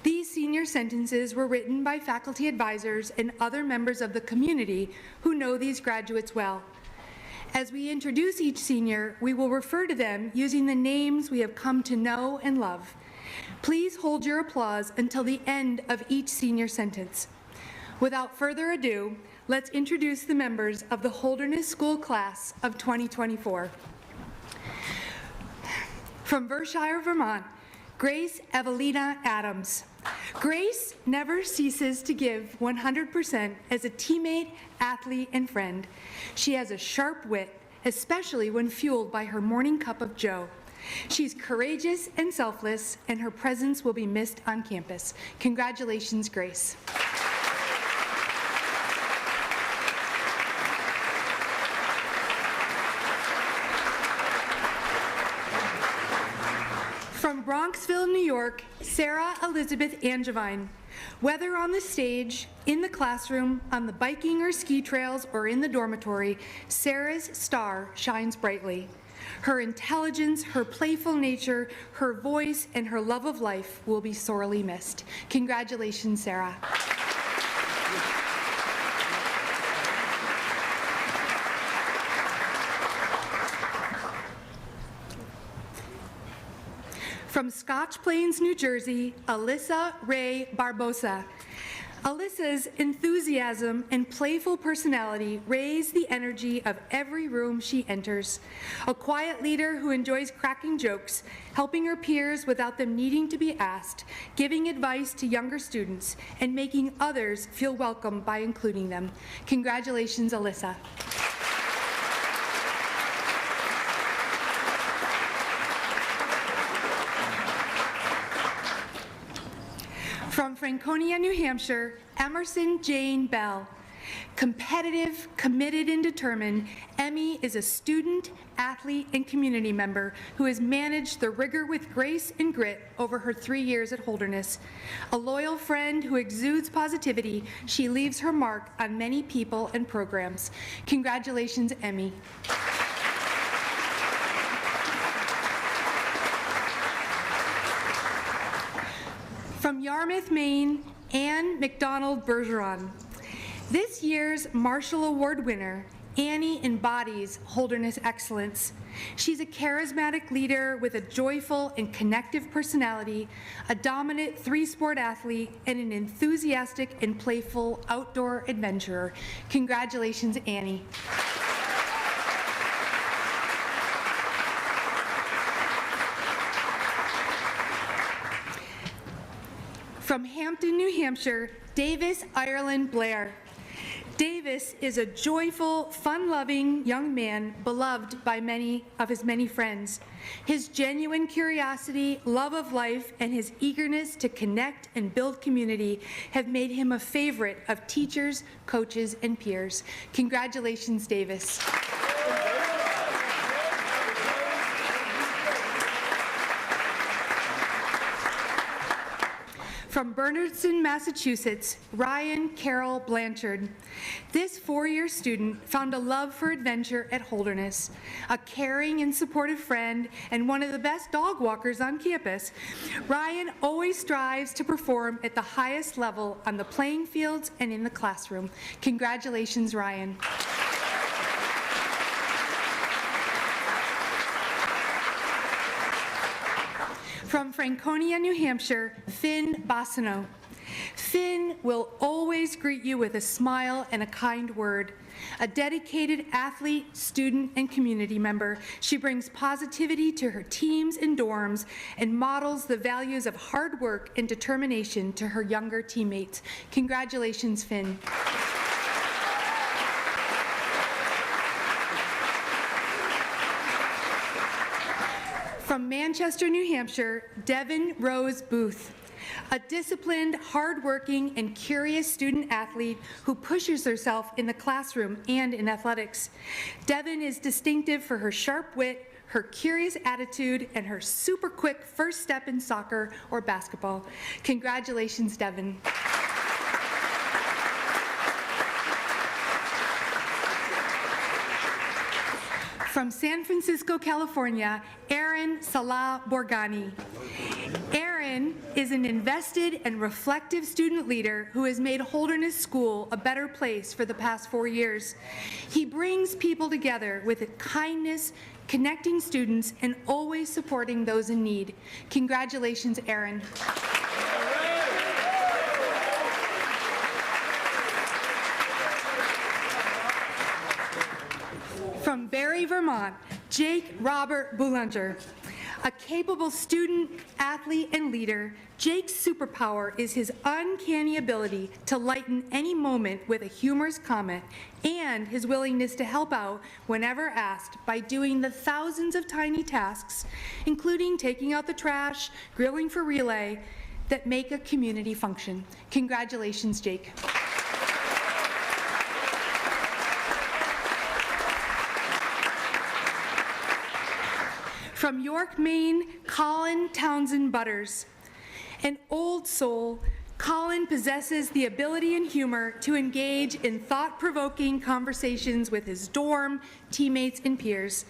J: These senior sentences were written by faculty advisors and other members of the community who know these graduates well. As we introduce each senior, we will refer to them using the names we have come to know and love. Please hold your applause until the end of each senior sentence. Without further ado, let's introduce the members of the Holderness School Class of 2024. From Berkshire, Vermont, Grace Evelina Adams. Grace never ceases to give 100% as a teammate, athlete, and friend. She has a sharp wit, especially when fueled by her morning cup of joe. She's courageous and selfless, and her presence will be missed on campus. Congratulations, Grace. From Bronxville, New York, Sarah Elizabeth Angevine. Whether on the stage, in the classroom, on the biking or ski trails, or in the dormitory, Sarah's star shines brightly. Her intelligence, her playful nature, her voice, and her love of life will be sorely missed. Congratulations, Sarah. From Scotch Plains, New Jersey, Alyssa Ray Barbosa. Alyssa's enthusiasm and playful personality raise the energy of every room she enters. A quiet leader who enjoys cracking jokes, helping her peers without them needing to be asked, giving advice to younger students, and making others feel welcome by including them. Congratulations, Alyssa. From Franconia, New Hampshire, Emerson Jane Bell. Competitive, committed, and determined, Emmy is a student, athlete, and community member who has managed the rigor with grace and grit over her 3 years at Holderness. A loyal friend who exudes positivity, she leaves her mark on many people and programs. Congratulations, Emmy. From Yarmouth, Maine, Anne McDonald Bergeron. This year's Marshall Award winner, Annie embodies Holderness excellence. She's a charismatic leader with a joyful and connective personality, a dominant three-sport athlete, and an enthusiastic and playful outdoor adventurer. Congratulations, Annie. From Hampton, New Hampshire, Davis Ireland Blair. Davis is a joyful, fun-loving young man beloved by many of his many friends. His genuine curiosity, love of life, and his eagerness to connect and build community have made him a favorite of teachers, coaches, and peers. Congratulations, Davis. From Bernardston, Massachusetts, Ryan Carroll Blanchard. This four-year student found a love for adventure at Holderness, a caring and supportive friend, and one of the best dog walkers on campus. Ryan always strives to perform at the highest level on the playing fields and in the classroom. Congratulations, Ryan. From Franconia, New Hampshire, Finn Bassano. Finn will always greet you with a smile and a kind word. A dedicated athlete, student, and community member, she brings positivity to her teams and dorms and models the values of hard work and determination to her younger teammates. Congratulations, Finn. From Manchester, New Hampshire, Devin Rose Booth. A disciplined, hardworking, and curious student athlete who pushes herself in the classroom and in athletics. Devin is distinctive for her sharp wit, her curious attitude, and her super quick first step in soccer or basketball. Congratulations, Devin. From San Francisco, California, Aaron Salah Borgani. Aaron is an invested and reflective student leader who has made Holderness School a better place for the past 4 years. He brings people together with kindness, connecting students, and always supporting those in need. Congratulations, Aaron. From Barrie, Vermont, Jake Robert Boulanger. A capable student, athlete, and leader, Jake's superpower is his uncanny ability to lighten any moment with a humorous comment and his willingness to help out whenever asked by doing the thousands of tiny tasks, including taking out the trash, grilling for relay, that make a community function. Congratulations, Jake. From York, Maine, Colin Townsend Butters. An old soul, Colin possesses the ability and humor to engage in thought-provoking conversations with his dorm, teammates, and peers.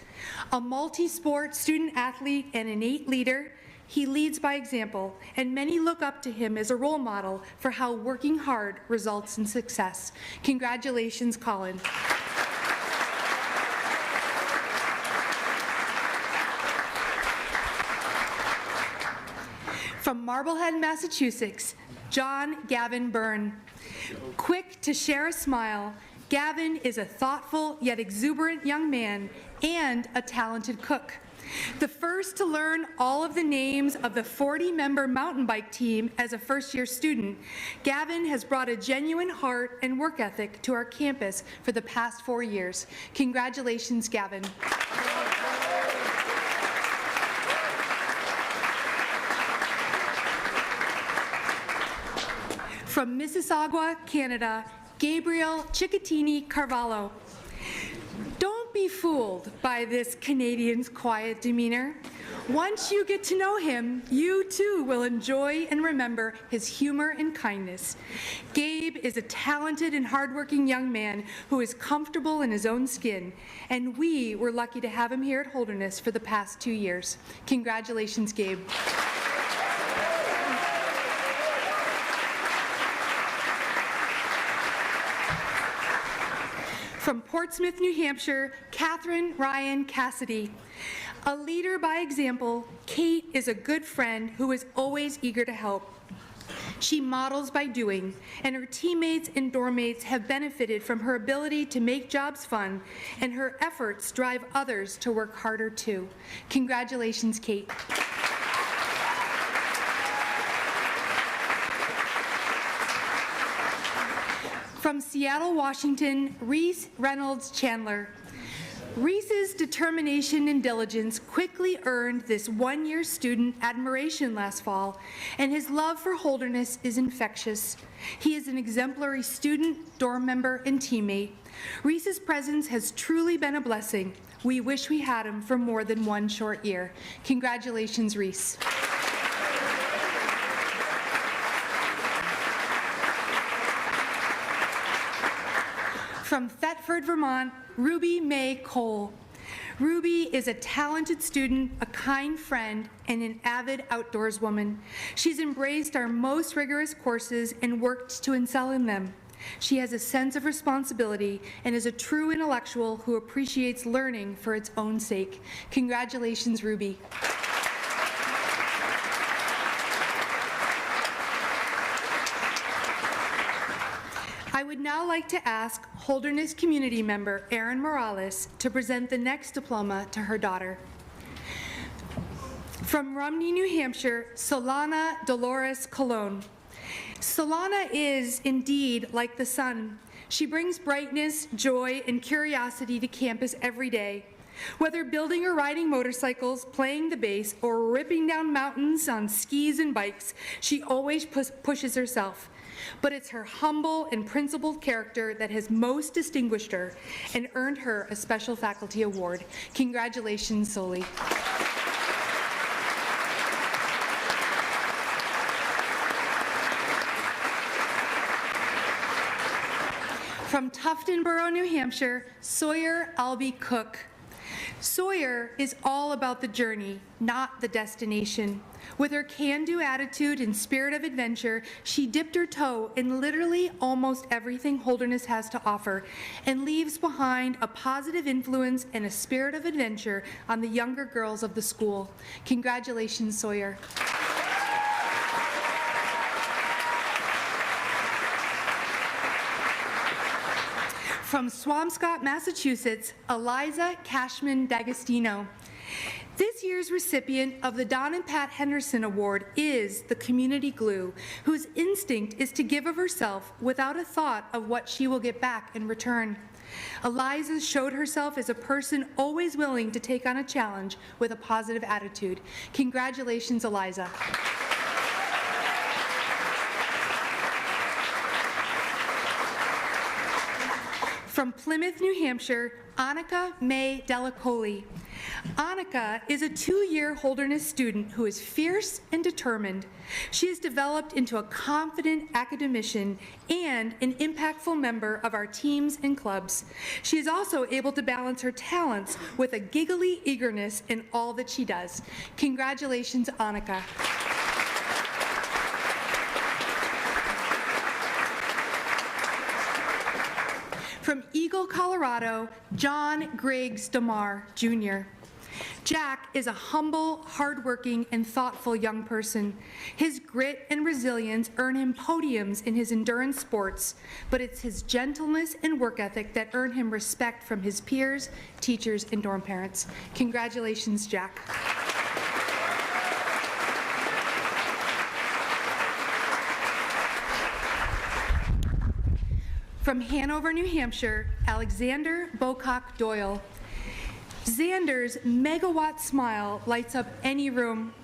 J: A multi-sport student athlete and innate leader, he leads by example, and many look up to him as a role model for how working hard results in success. Congratulations, Colin. From Marblehead, Massachusetts, John Gavin Byrne. Quick to share a smile, Gavin is a thoughtful yet exuberant young man and a talented cook. The first to learn all of the names of the 40-member mountain bike team as a first-year student, Gavin has brought a genuine heart and work ethic to our campus for the past 4 years. Congratulations, Gavin. From Mississauga, Canada, Gabriel Ciccatini Carvalho. Don't be fooled by this Canadian's quiet demeanor. Once you get to know him, you too will enjoy and remember his humor and kindness. Gabe is a talented and hardworking young man who is comfortable in his own skin, and we were lucky to have him here at Holderness for the past 2 years. Congratulations, Gabe. From Portsmouth, New Hampshire, Catherine Ryan Cassidy. A leader by example, Kate is a good friend who is always eager to help. She models by doing, and her teammates and dorm mates have benefited from her ability to make jobs fun, and her efforts drive others to work harder too. Congratulations, Kate. From Seattle, Washington, Reese Reynolds Chandler. Reese's determination and diligence quickly earned this one-year student admiration last fall, and his love for Holderness is infectious. He is an exemplary student, dorm member, and teammate. Reese's presence has truly been a blessing. We wish we had him for more than one short year. Congratulations, Reese. From Thetford, Vermont, Ruby Mae Cole. Ruby is a talented student, a kind friend, and an avid outdoors woman. She's embraced our most rigorous courses and worked to excel in them. She has a sense of responsibility and is a true intellectual who appreciates learning for its own sake. Congratulations, Ruby. I would now like to ask Holderness community member Erin Morales to present the next diploma to her daughter. From Rumney, New Hampshire, Solana Dolores Colon. Solana is indeed like the sun. She brings brightness, joy, and curiosity to campus every day. Whether building or riding motorcycles, playing the bass, or ripping down mountains on skis and bikes, she always pushes herself. But it's her humble and principled character that has most distinguished her and earned her a special faculty award. Congratulations, Soli. From Tuftonboro, New Hampshire, Sawyer Albee Cook. Sawyer is all about the journey, not the destination. With her can-do attitude and spirit of adventure, she dipped her toe in literally almost everything Holderness has to offer and leaves behind a positive influence and a spirit of adventure on the younger girls of the school. Congratulations, Sawyer. From Swampscott, Massachusetts, Eliza Cashman D'Agostino. This year's recipient of the Don and Pat Henderson Award is the community glue, whose instinct is to give of herself without a thought of what she will get back in return. Eliza showed herself as a person always willing to take on a challenge with a positive attitude. Congratulations, Eliza. From Plymouth, New Hampshire, Annika May Delacoli. Annika is a 2-year Holderness student who is fierce and determined. She has developed into a confident academician and an impactful member of our teams and clubs. She is also able to balance her talents with a giggly eagerness in all that she does. Congratulations, Annika. From Eagle, Colorado, John Griggs DeMar, Jr. Jack is a humble, hardworking, and thoughtful young person. His grit and resilience earn him podiums in his endurance sports, but it's his gentleness and work ethic that earn him respect from his peers, teachers, and dorm parents. Congratulations, Jack. From Hanover, New Hampshire, Alexander Bocock Doyle. Xander's megawatt smile lights up any room.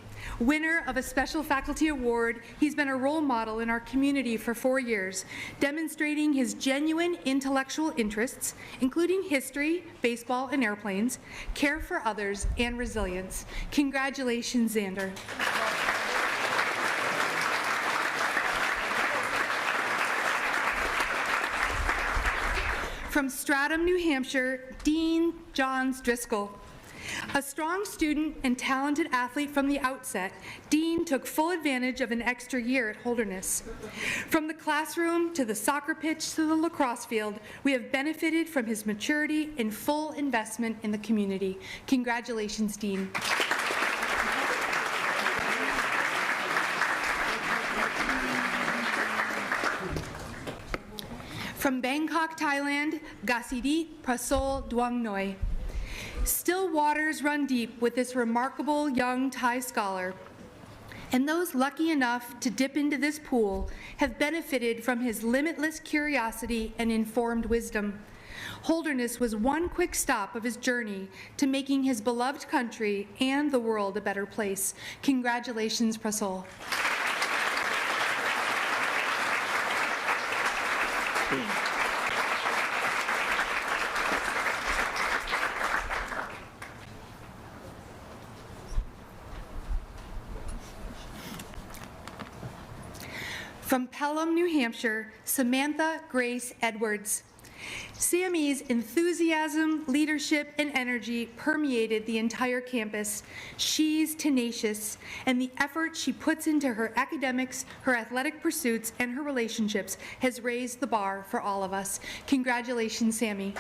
J: Winner of a special faculty award, he's been a role model in our community for 4 years, demonstrating his genuine intellectual interests, including history, baseball, and airplanes, care for others, and resilience. Congratulations, Xander. From Stratham, New Hampshire, Dean Johns Driscoll. A strong student and talented athlete from the outset, Dean took full advantage of an extra year at Holderness. From the classroom to the soccer pitch to the lacrosse field, we have benefited from his maturity and full investment in the community. Congratulations, Dean. From Bangkok, Thailand, Gasidit Prasol Duang Noi. Still waters run deep with this remarkable young Thai scholar. And those lucky enough to dip into this pool have benefited from his limitless curiosity and informed wisdom. Holderness was one quick stop of his journey to making his beloved country and the world a better place. Congratulations, Prasol. From Pelham, New Hampshire, Samantha Grace Edwards. Sammy's enthusiasm, leadership, and energy permeated the entire campus. She's tenacious, and the effort she puts into her academics, her athletic pursuits, and her relationships has raised the bar for all of us. Congratulations, Sammy.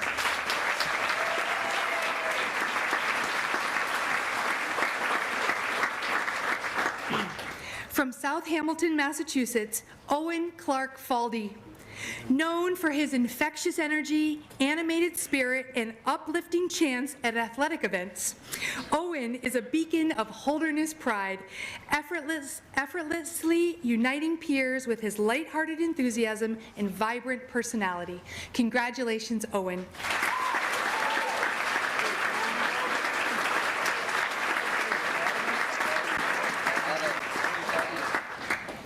J: From South Hamilton, Massachusetts, Owen Clark Faldy. Known for his infectious energy, animated spirit, and uplifting chants at athletic events, Owen is a beacon of Holderness pride, effortlessly uniting peers with his lighthearted enthusiasm and vibrant personality. Congratulations, Owen.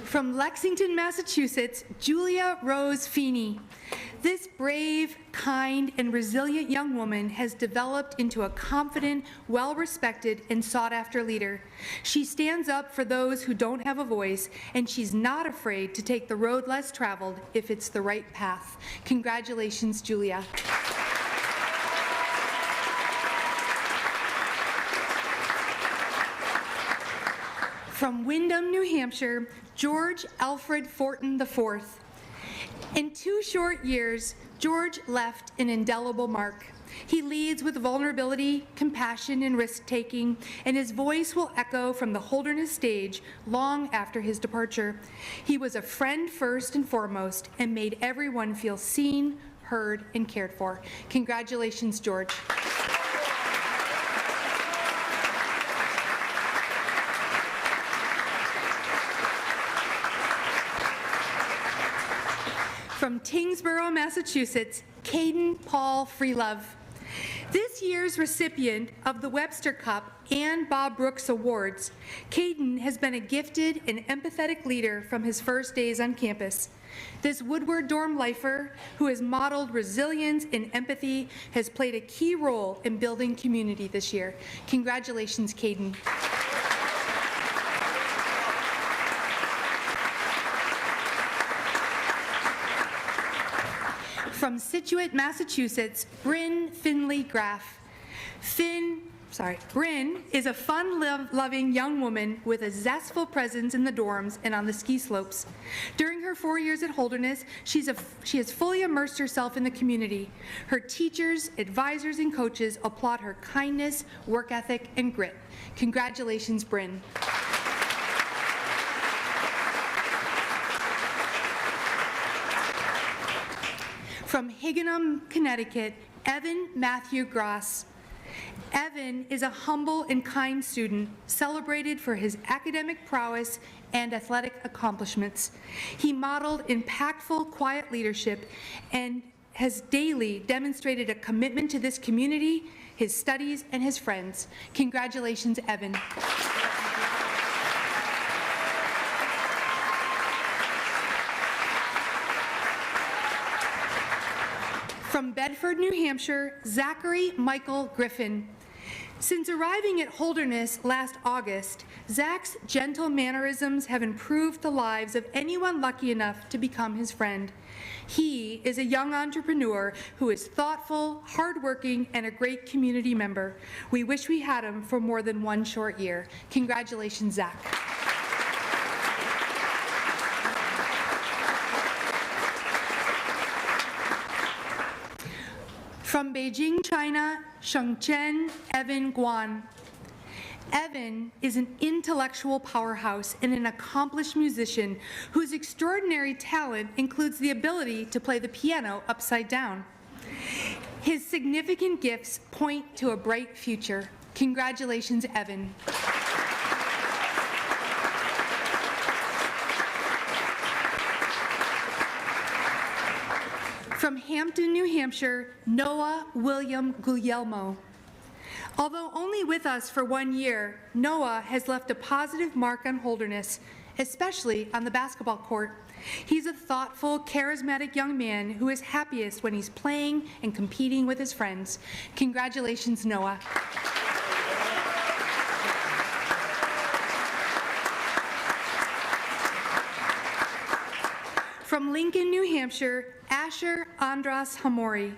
J: From Lexington, Massachusetts, Julia Rose Feeney. This brave, kind, and resilient young woman has developed into a confident, well-respected, and sought-after leader. She stands up for those who don't have a voice, and she's not afraid to take the road less traveled if it's the right path. Congratulations, Julia. From Windham, New Hampshire, George Alfred Fortin IV. In 2 short years, George left an indelible mark. He leads with vulnerability, compassion, and risk-taking, and his voice will echo from the Holderness stage long after his departure. He was a friend first and foremost, and made everyone feel seen, heard, and cared for. Congratulations, George. From Tingsboro, Massachusetts, Caden Paul Freelove. This year's recipient of the Webster Cup and Bob Brooks Awards, Caden has been a gifted and empathetic leader from his first days on campus. This Woodward dorm lifer, who has modeled resilience and empathy, has played a key role in building community this year. Congratulations, Caden. From Scituate, Massachusetts, Bryn Finley Graff. Bryn is a fun-loving young woman with a zestful presence in the dorms and on the ski slopes. During her 4 years at Holderness, she has fully immersed herself in the community. Her teachers, advisors, and coaches applaud her kindness, work ethic, and grit. Congratulations, Bryn. From Higganum, Connecticut, Evan Matthew Gross. Evan is a humble and kind student, celebrated for his academic prowess and athletic accomplishments. He modeled impactful, quiet leadership and has daily demonstrated a commitment to this community, his studies, and his friends. Congratulations, Evan. From Bedford, New Hampshire, Zachary Michael Griffin. Since arriving at Holderness last August, Zach's gentle mannerisms have improved the lives of anyone lucky enough to become his friend. He is a young entrepreneur who is thoughtful, hardworking, and a great community member. We wish we had him for more than 1 short year. Congratulations, Zach. From Beijing, China, Shengchen Evan Guan. Evan is an intellectual powerhouse and an accomplished musician whose extraordinary talent includes the ability to play the piano upside down. His significant gifts point to a bright future. Congratulations, Evan. From Hampton, New Hampshire, Noah William Guglielmo. Although only with us for 1 year, Noah has left a positive mark on Holderness, especially on the basketball court. He's a thoughtful, charismatic young man who is happiest when he's playing and competing with his friends. Congratulations, Noah. From Lincoln, New Hampshire, Asher Andras Hamori.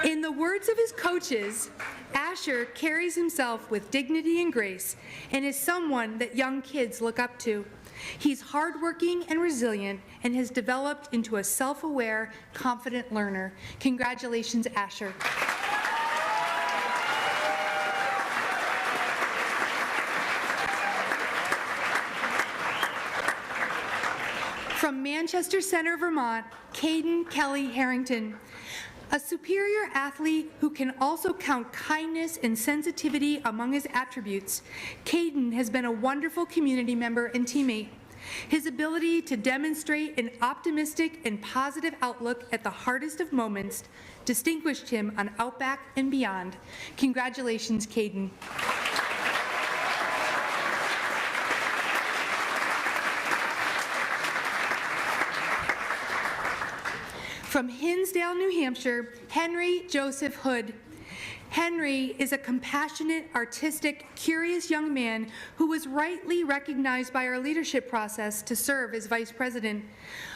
J: In the words of his coaches, Asher carries himself with dignity and grace and is someone that young kids look up to. He's hardworking and resilient and has developed into a self-aware, confident learner. Congratulations, Asher. From Manchester Center, Vermont, Caden Kelly Harrington. A superior athlete who can also count kindness and sensitivity among his attributes, Caden has been a wonderful community member and teammate. His ability to demonstrate an optimistic and positive outlook at the hardest of moments distinguished him on Outback and beyond. Congratulations, Caden. From Hinsdale, New Hampshire, Henry Joseph Hood. Henry is a compassionate, artistic, curious young man who was rightly recognized by our leadership process to serve as vice president.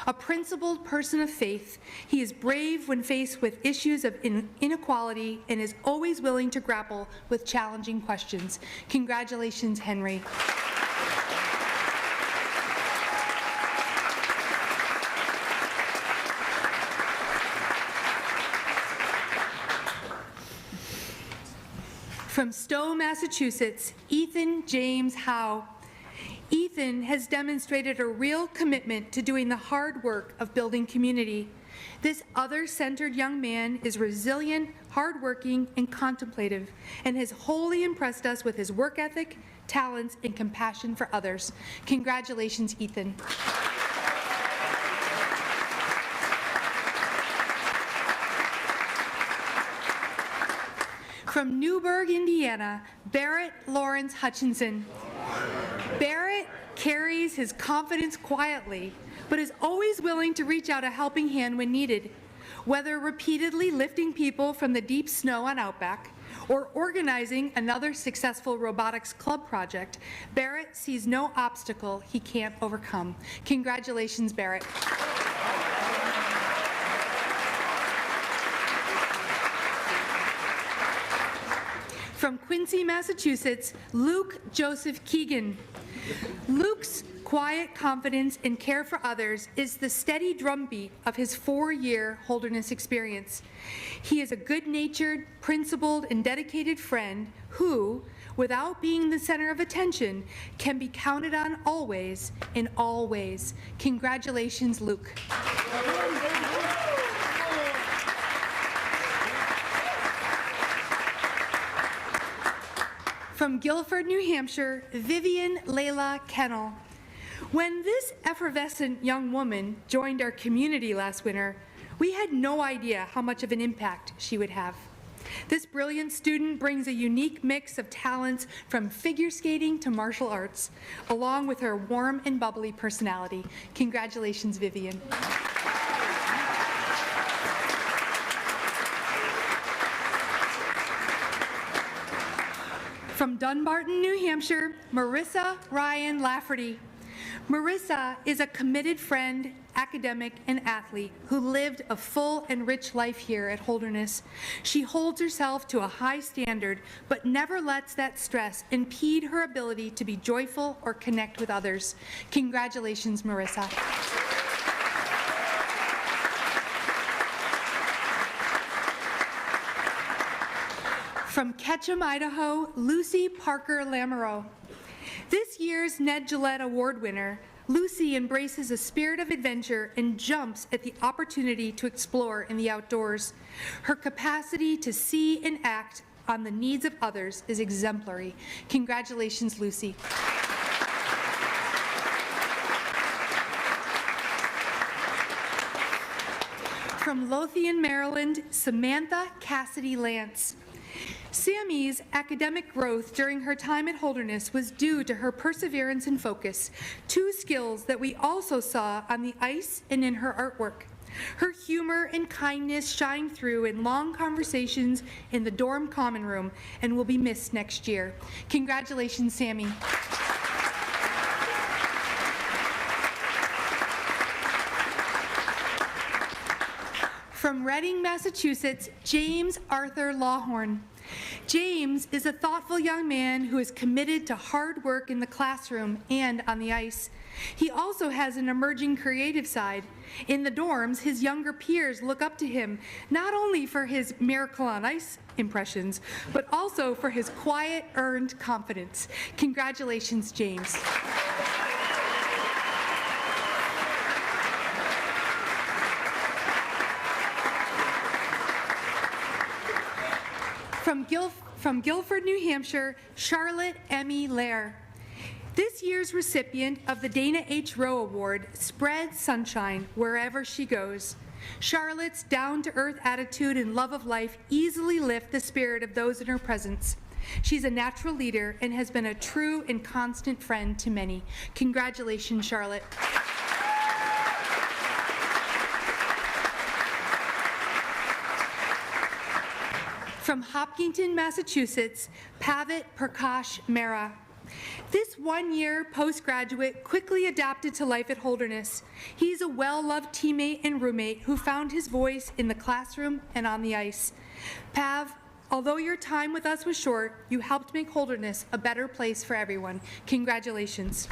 J: A principled person of faith, he is brave when faced with issues of inequality and is always willing to grapple with challenging questions. Congratulations, Henry. From Stowe, Massachusetts, Ethan James Howe. Ethan has demonstrated a real commitment to doing the hard work of building community. This other-centered young man is resilient, hardworking, and contemplative, and has wholly impressed us with his work ethic, talents, and compassion for others. Congratulations, Ethan. From Newburgh, Indiana, Barrett Lawrence Hutchinson. Barrett carries his confidence quietly, but is always willing to reach out a helping hand when needed. Whether repeatedly lifting people from the deep snow on Outback or organizing another successful robotics club project, Barrett sees no obstacle he can't overcome. Congratulations, Barrett. From Quincy, Massachusetts, Luke Joseph Keegan. Luke's quiet confidence and care for others is the steady drumbeat of his 4-year Holderness experience. He is a good-natured, principled, and dedicated friend who, without being the center of attention, can be counted on always in all ways. Congratulations, Luke. From Guilford, New Hampshire, Vivian Layla Kennel. When this effervescent young woman joined our community last winter, we had no idea how much of an impact she would have. This brilliant student brings a unique mix of talents from figure skating to martial arts, along with her warm and bubbly personality. Congratulations, Vivian. From Dunbarton, New Hampshire, Marissa Ryan Lafferty. Marissa is a committed friend, academic, and athlete who lived a full and rich life here at Holderness. She holds herself to a high standard, but never lets that stress impede her ability to be joyful or connect with others. Congratulations, Marissa. From Ketchum, Idaho, Lucy Parker Lamoureux. This year's Ned Gillette Award winner, Lucy embraces a spirit of adventure and jumps at the opportunity to explore in the outdoors. Her capacity to see and act on the needs of others is exemplary. Congratulations, Lucy. From Lothian, Maryland, Samantha Cassidy Lance. Sammy's academic growth during her time at Holderness was due to her perseverance and focus, two skills that we also saw on the ice and in her artwork. Her humor and kindness shine through in long conversations in the dorm common room and will be missed next year. Congratulations, Sammy. From Reading, Massachusetts, James Arthur Lawhorn. James is a thoughtful young man who is committed to hard work in the classroom and on the ice. He also has an emerging creative side. In the dorms, his younger peers look up to him, not only for his Miracle on Ice impressions, but also for his quiet, earned confidence. Congratulations, James. From Guilford, New Hampshire, Charlotte Emmy Lair. This year's recipient of the Dana H. Rowe Award spreads sunshine wherever she goes. Charlotte's down-to-earth attitude and love of life easily lift the spirit of those in her presence. She's a natural leader and has been a true and constant friend to many. Congratulations, Charlotte. From Hopkinton, Massachusetts, Pavat Prakash Mehra. This one-year postgraduate quickly adapted to life at Holderness. He's a well-loved teammate and roommate who found his voice in the classroom and on the ice. Pav, although your time with us was short, you helped make Holderness a better place for everyone. Congratulations.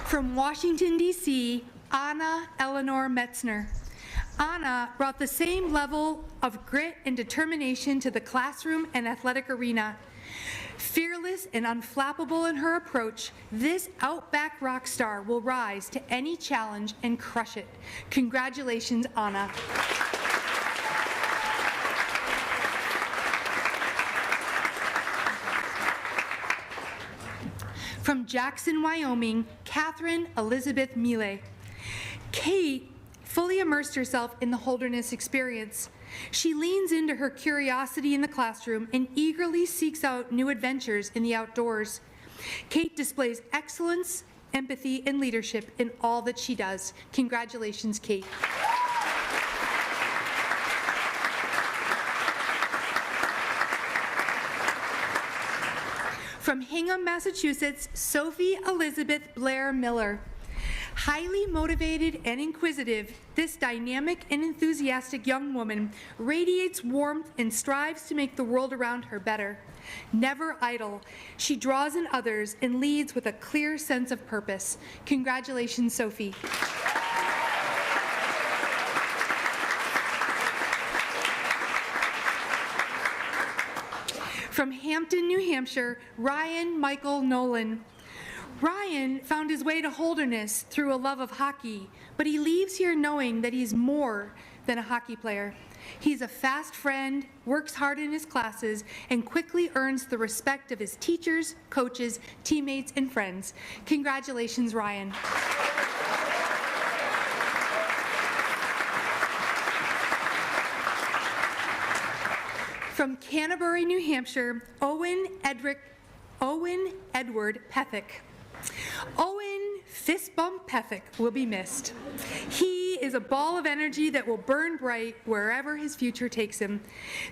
J: From Washington, D.C., Anna Eleanor Metzner. Anna brought the same level of grit and determination to the classroom and athletic arena. Fearless and unflappable in her approach, this Outback rock star will rise to any challenge and crush it. Congratulations, Anna. From Jackson, Wyoming, Catherine Elizabeth Mille. Kate fully immersed herself in the Holderness experience. She leans into her curiosity in the classroom and eagerly seeks out new adventures in the outdoors. Kate displays excellence, empathy, and leadership in all that she does. Congratulations, Kate. From Hingham, Massachusetts, Sophie Elizabeth Blair Miller. Highly motivated and inquisitive, this dynamic and enthusiastic young woman radiates warmth and strives to make the world around her better. Never idle, she draws in others and leads with a clear sense of purpose. Congratulations, Sophie. From Hampton, New Hampshire, Ryan Michael Nolan. Ryan found his way to Holderness through a love of hockey, but he leaves here knowing that he's more than a hockey player. He's a fast friend, works hard in his classes, and quickly earns the respect of his teachers, coaches, teammates, and friends. Congratulations, Ryan. From Canterbury, New Hampshire, Owen Edward Pethick. Owen Fist Bump Pethick will be missed. He is a ball of energy that will burn bright wherever his future takes him.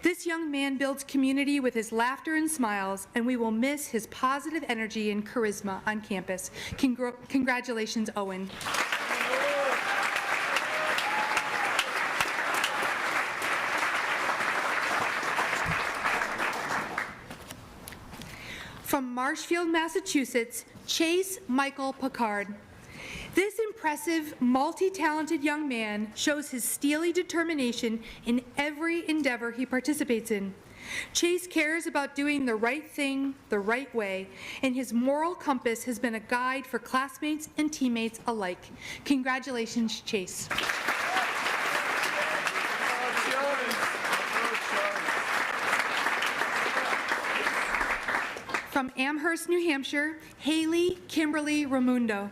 J: This young man builds community with his laughter and smiles, and we will miss his positive energy and charisma on campus. Congratulations, Owen. From Marshfield, Massachusetts, Chase Michael Picard. This impressive, multi-talented young man shows his steely determination in every endeavor he participates in. Chase cares about doing the right thing the right way, and his moral compass has been a guide for classmates and teammates alike. Congratulations, Chase. From Amherst, New Hampshire, Haley Kimberly Ramundo.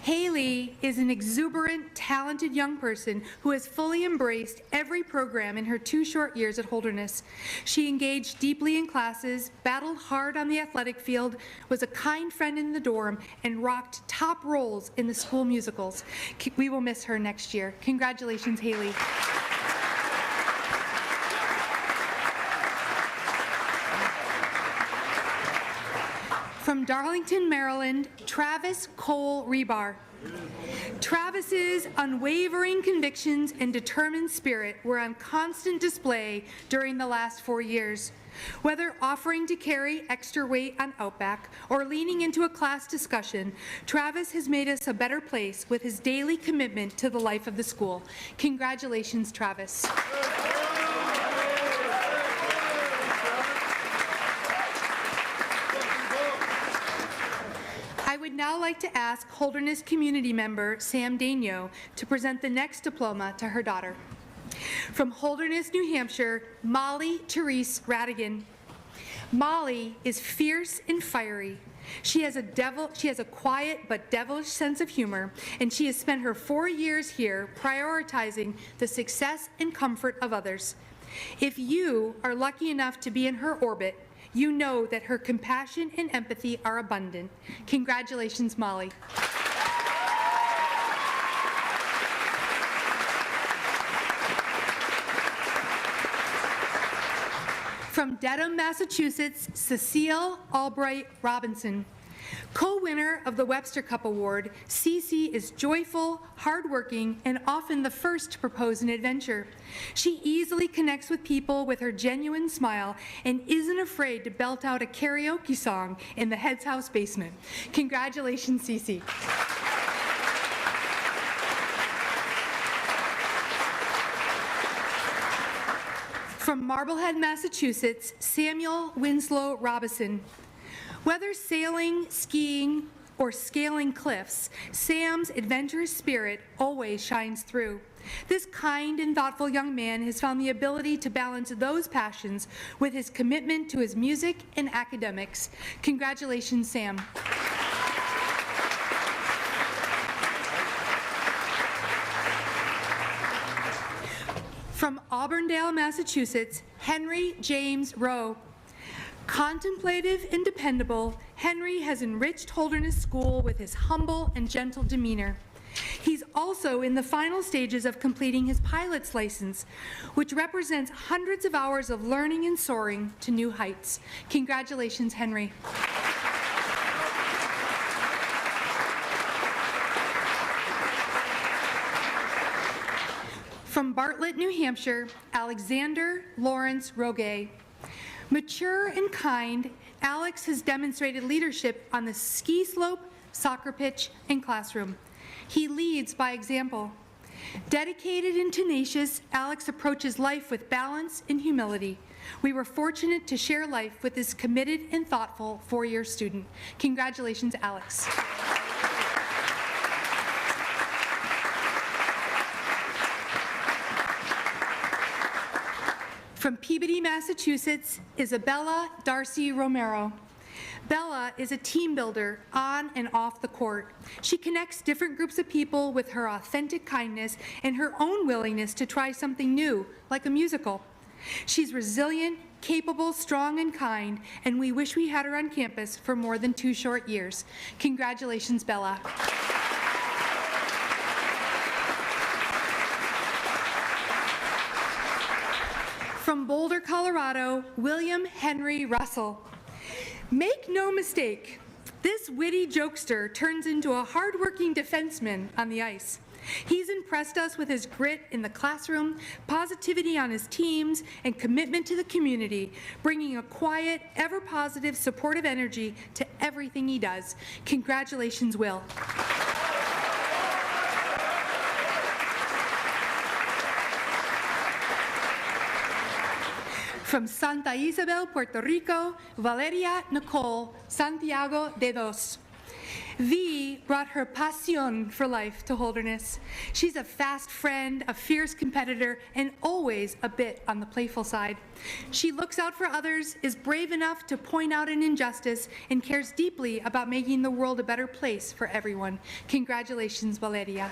J: Haley is an exuberant, talented young person who has fully embraced every program in her 2 short years at Holderness. She engaged deeply in classes, battled hard on the athletic field, was a kind friend in the dorm, and rocked top roles in the school musicals. We will miss her next year. Congratulations, Haley. From Darlington, Maryland, Travis Cole Rebar. Travis's unwavering convictions and determined spirit were on constant display during the last 4 years. Whether offering to carry extra weight on Outback or leaning into a class discussion, Travis has made us a better place with his daily commitment to the life of the school. Congratulations, Travis. I would now like to ask Holderness community member Sam Daigneault to present the next diploma to her daughter. From Holderness, New Hampshire, Molly Therese Radigan. Molly is fierce and fiery. She has a quiet but devilish sense of humor, and she has spent her 4 years here prioritizing the success and comfort of others. If you are lucky enough to be in her orbit, you know that her compassion and empathy are abundant. Congratulations, Molly. From Dedham, Massachusetts, Cecile Albright Robinson. Co-winner of the Webster Cup Award, Cece is joyful, hardworking, and often the first to propose an adventure. She easily connects with people with her genuine smile and isn't afraid to belt out a karaoke song in the Heads House basement. Congratulations, Cece. From Marblehead, Massachusetts, Samuel Winslow Robison. Whether sailing, skiing, or scaling cliffs, Sam's adventurous spirit always shines through. This kind and thoughtful young man has found the ability to balance those passions with his commitment to his music and academics. Congratulations, Sam. From Auburndale, Massachusetts, Henry James Rowe. Contemplative and dependable, Henry has enriched Holderness School with his humble and gentle demeanor. He's also in the final stages of completing his pilot's license, which represents hundreds of hours of learning and soaring to new heights. Congratulations, Henry. From Bartlett, New Hampshire, Alexander Lawrence Rogue. Mature and kind, Alex has demonstrated leadership on the ski slope, soccer pitch, and classroom. He leads by example. Dedicated and tenacious, Alex approaches life with balance and humility. We were fortunate to share life with this committed and thoughtful 4-year student. Congratulations, Alex. From Peabody, Massachusetts, Isabella Darcy Romero. Bella is a team builder on and off the court. She connects different groups of people with her authentic kindness and her own willingness to try something new, like a musical. She's resilient, capable, strong, and kind, and we wish we had her on campus for more than 2 short years. Congratulations, Bella. From Boulder, Colorado, William Henry Russell. Make no mistake, this witty jokester turns into a hardworking defenseman on the ice. He's impressed us with his grit in the classroom, positivity on his teams, and commitment to the community, bringing a quiet, ever-positive, supportive energy to everything he does. Congratulations, Will. From Santa Isabel, Puerto Rico, Valeria Nicole Santiago de Dos. V brought her passion for life to Holderness. She's a fast friend, a fierce competitor, and always a bit on the playful side. She looks out for others, is brave enough to point out an injustice, and cares deeply about making the world a better place for everyone. Congratulations, Valeria.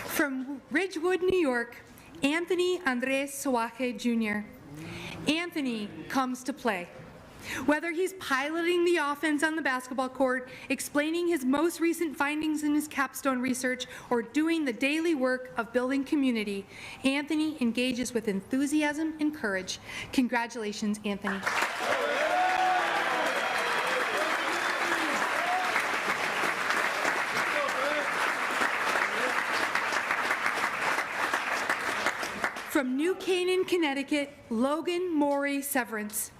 J: From Ridgewood, New York, Anthony Andres Soaje Jr. Anthony comes to play. Whether he's piloting the offense on the basketball court, explaining his most recent findings in his capstone research, or doing the daily work of building community, Anthony engages with enthusiasm and courage. Congratulations, Anthony. From New Canaan, Connecticut, Logan Maury Severance.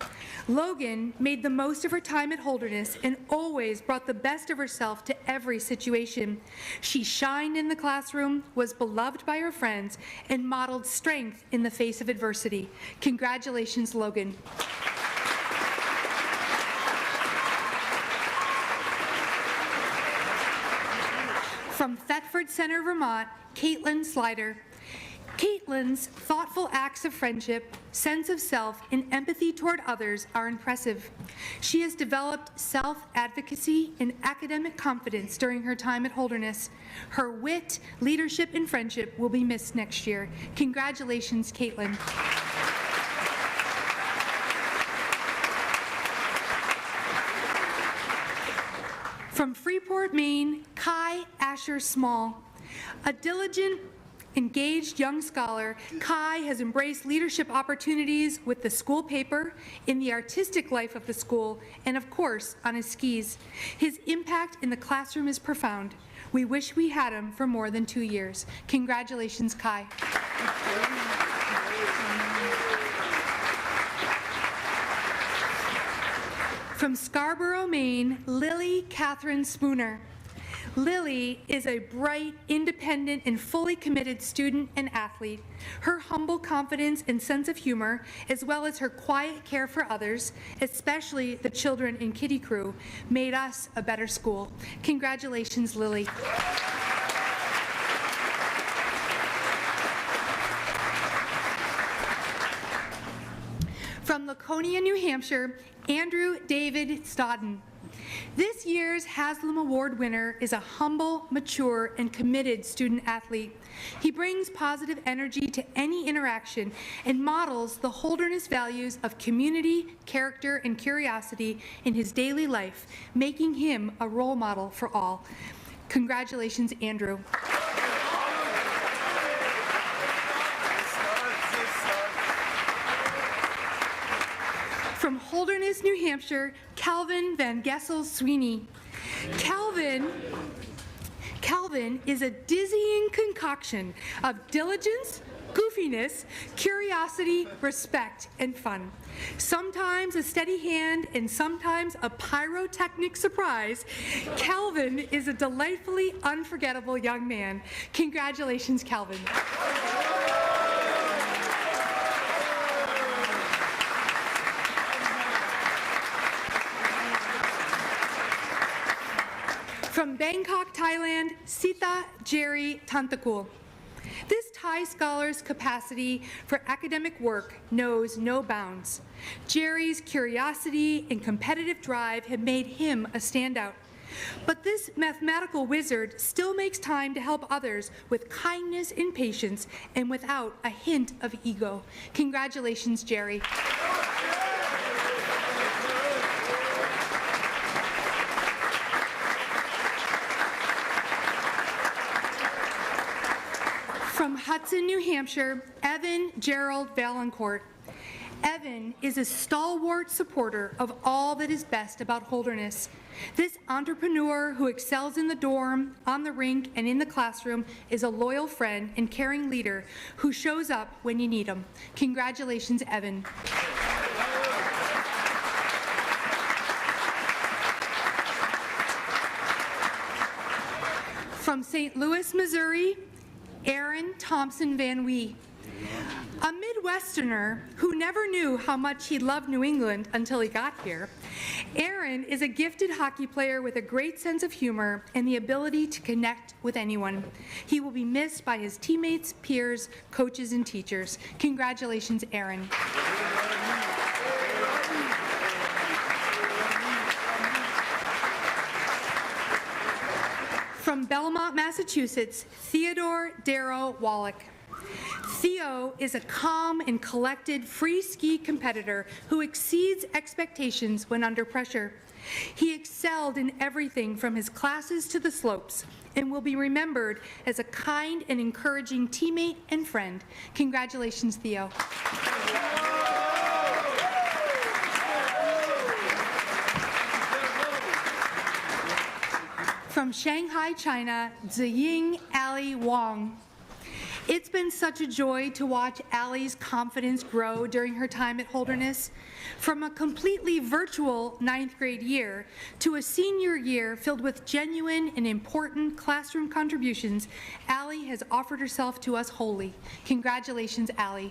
J: Logan made the most of her time at Holderness and always brought the best of herself to every situation. She shined in the classroom, was beloved by her friends, and modeled strength in the face of adversity. Congratulations, Logan. From Thetford Center, Vermont, Caitlin Slider. Caitlin's thoughtful acts of friendship, sense of self, and empathy toward others are impressive. She has developed self-advocacy and academic confidence during her time at Holderness. Her wit, leadership, and friendship will be missed next year. Congratulations, Caitlin. From Freeport, Maine, Kai Asher Small. A diligent, engaged young scholar, Kai has embraced leadership opportunities with the school paper, in the artistic life of the school, and of course, on his skis. His impact in the classroom is profound. We wish we had him for more than 2 years. Congratulations, Kai. From Scarborough, Maine, Lily Catherine Spooner. Lily is a bright, independent, and fully committed student and athlete. Her humble confidence and sense of humor, as well as her quiet care for others, especially the children in Kitty Crew, made us a better school. Congratulations, Lily. From Laconia, New Hampshire, Andrew David Stodden. This year's Haslam Award winner is a humble, mature, and committed student athlete. He brings positive energy to any interaction and models the Holderness values of community, character, and curiosity in his daily life, making him a role model for all. Congratulations, Andrew. From Holderness, New Hampshire, Calvin Van Gessel Sweeney. Calvin is a dizzying concoction of diligence, goofiness, curiosity, respect, and fun. Sometimes a steady hand and sometimes a pyrotechnic surprise, Calvin is a delightfully unforgettable young man. Congratulations, Calvin. From Bangkok, Thailand, Sita Jerry Tantakul. This Thai scholar's capacity for academic work knows no bounds. Jerry's curiosity and competitive drive have made him a standout. But this mathematical wizard still makes time to help others with kindness and patience and without a hint of ego. Congratulations, Jerry. From Hudson, New Hampshire, Evan Gerald Valancourt. Evan is a stalwart supporter of all that is best about Holderness. This entrepreneur who excels in the dorm, on the rink, and in the classroom is a loyal friend and caring leader who shows up when you need him. Congratulations, Evan. From St. Louis, Missouri, Aaron Thompson Van Wee. A Midwesterner who never knew how much he loved New England until he got here, Aaron is a gifted hockey player with a great sense of humor and the ability to connect with anyone. He will be missed by his teammates, peers, coaches, and teachers. Congratulations, Aaron. From Belmont, Massachusetts, Theodore Darrow Wallach. Theo is a calm and collected free ski competitor who exceeds expectations when under pressure. He excelled in everything from his classes to the slopes and will be remembered as a kind and encouraging teammate and friend. Congratulations, Theo. From Shanghai, China, Ziying Ali Wang. It's been such a joy to watch Allie's confidence grow during her time at Holderness. From a completely virtual 9th grade year to a senior year filled with genuine and important classroom contributions, Allie has offered herself to us wholly. Congratulations, Allie.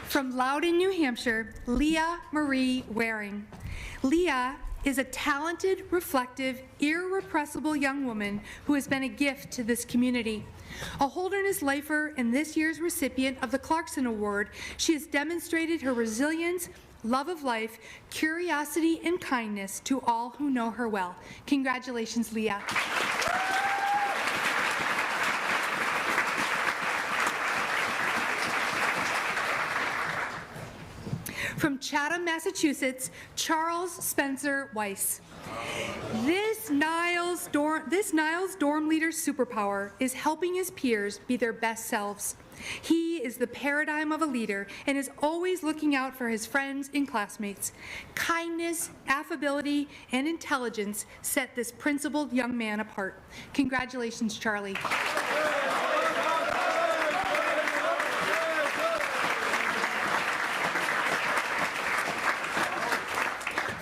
J: From Loudon, New Hampshire, Leah Marie Waring. Leah is a talented, reflective, irrepressible young woman who has been a gift to this community. A Holderness lifer and this year's recipient of the Clarkson Award, she has demonstrated her resilience, love of life, curiosity, and kindness to all who know her well. Congratulations, Leah. From Chatham, Massachusetts, Charles Spencer Weiss. This Niles dorm leader's superpower is helping his peers be their best selves. He is the paradigm of a leader and is always looking out for his friends and classmates. Kindness, affability, and intelligence set this principled young man apart. Congratulations, Charlie.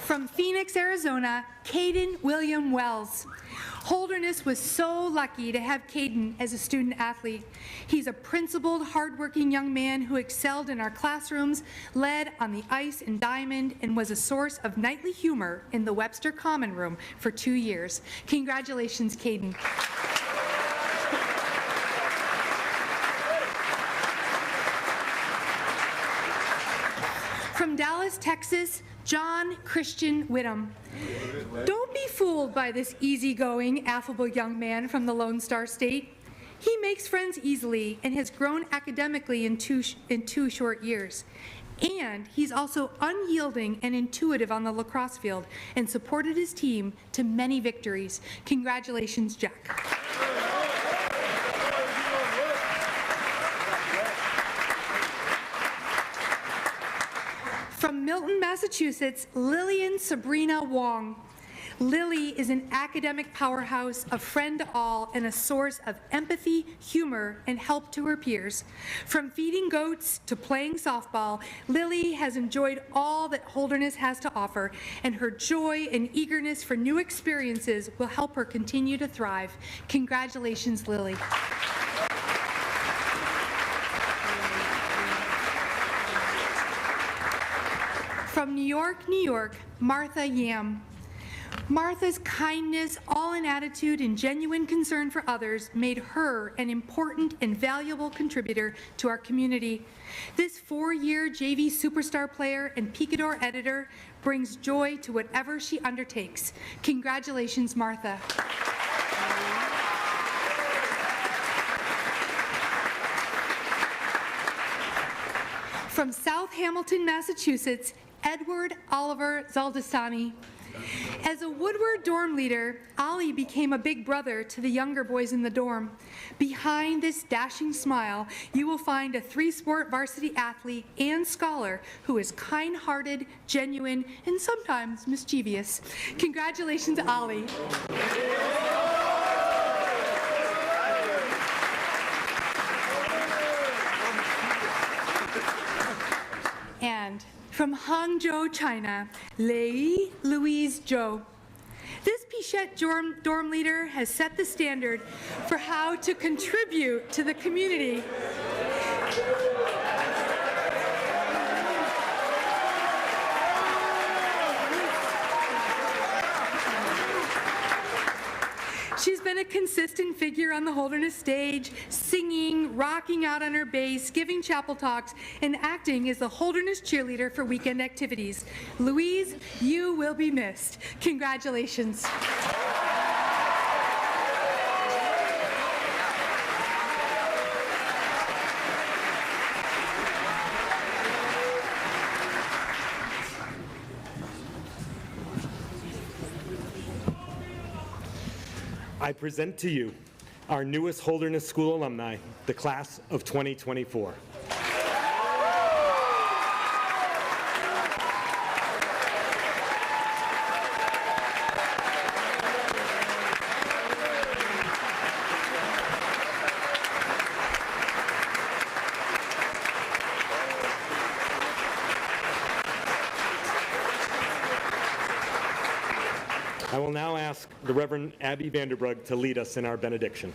J: From Phoenix, Arizona, Caden William Wells. Holderness was so lucky to have Caden as a student athlete. He's a principled, hardworking young man who excelled in our classrooms, led on the ice and diamond, and was a source of nightly humor in the Webster Common Room for 2 years. Congratulations, Caden. From Dallas, Texas, John Christian Whittam. Don't be fooled by this easygoing, affable young man from the Lone Star State. He makes friends easily and has grown academically in two short years. And he's also unyielding and intuitive on the lacrosse field and supported his team to many victories. Congratulations, Jack. From Milton, Massachusetts, Lillian Sabrina Wong. Lily is an academic powerhouse, a friend to all, and a source of empathy, humor, and help to her peers. From feeding goats to playing softball, Lily has enjoyed all that Holderness has to offer, and her joy and eagerness for new experiences will help her continue to thrive. Congratulations, Lily. From New York, New York, Martha Yam. Martha's kindness, all-in attitude, and genuine concern for others made her an important and valuable contributor to our community. This 4-year JV superstar player and Picador editor brings joy to whatever she undertakes. Congratulations, Martha. From South Hamilton, Massachusetts, Edward Oliver Zaldistani. As a Woodward dorm leader, Ollie became a big brother to the younger boys in the dorm. Behind this dashing smile, you will find a 3-sport varsity athlete and scholar who is kind-hearted, genuine, and sometimes mischievous. Congratulations, Ollie. And from Hangzhou, China, Lei Louise Zhou. This Shett dorm leader has set the standard for how to contribute to the community. She's been a consistent figure on the Holderness stage, singing, rocking out on her bass, giving chapel talks, and acting as the Holderness cheerleader for weekend activities. Louise, you will be missed. Congratulations.
E: I present to you our newest Holderness School alumni, the class of 2024. I will now ask the Reverend Abby Vanderbrug to lead us in our benediction.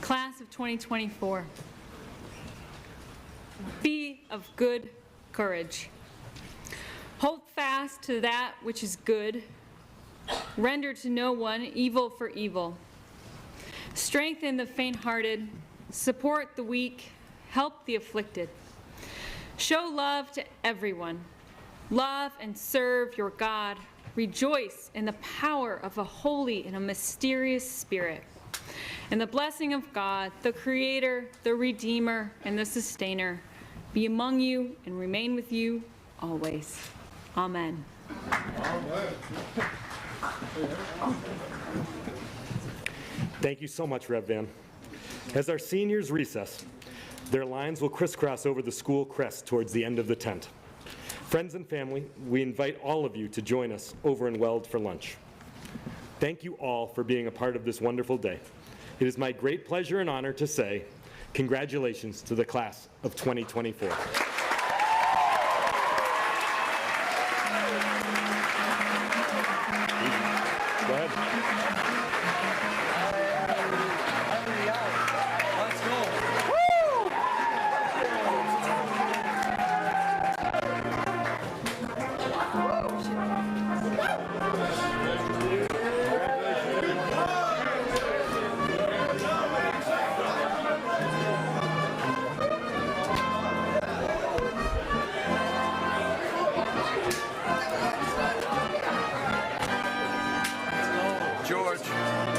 F: Class of 2024, be of good courage. Hold fast to that which is good. Render to no one evil for evil. Strengthen the faint-hearted. Support the weak. Help the afflicted. Show love to everyone. Love and serve your God. Rejoice in the power of a holy and a mysterious Spirit. And the blessing of God, the Creator, the Redeemer, and the Sustainer, be among you and remain with you always. Amen.
E: Thank you so much, Rev Van. As our seniors recess, their lines will crisscross over the school crest towards the end of the tent. Friends and family, we invite all of you to join us over in Weld for lunch. Thank you all for being a part of this wonderful day. It is my great pleasure and honor to say, congratulations to the class of 2024. Go ahead.
D: George.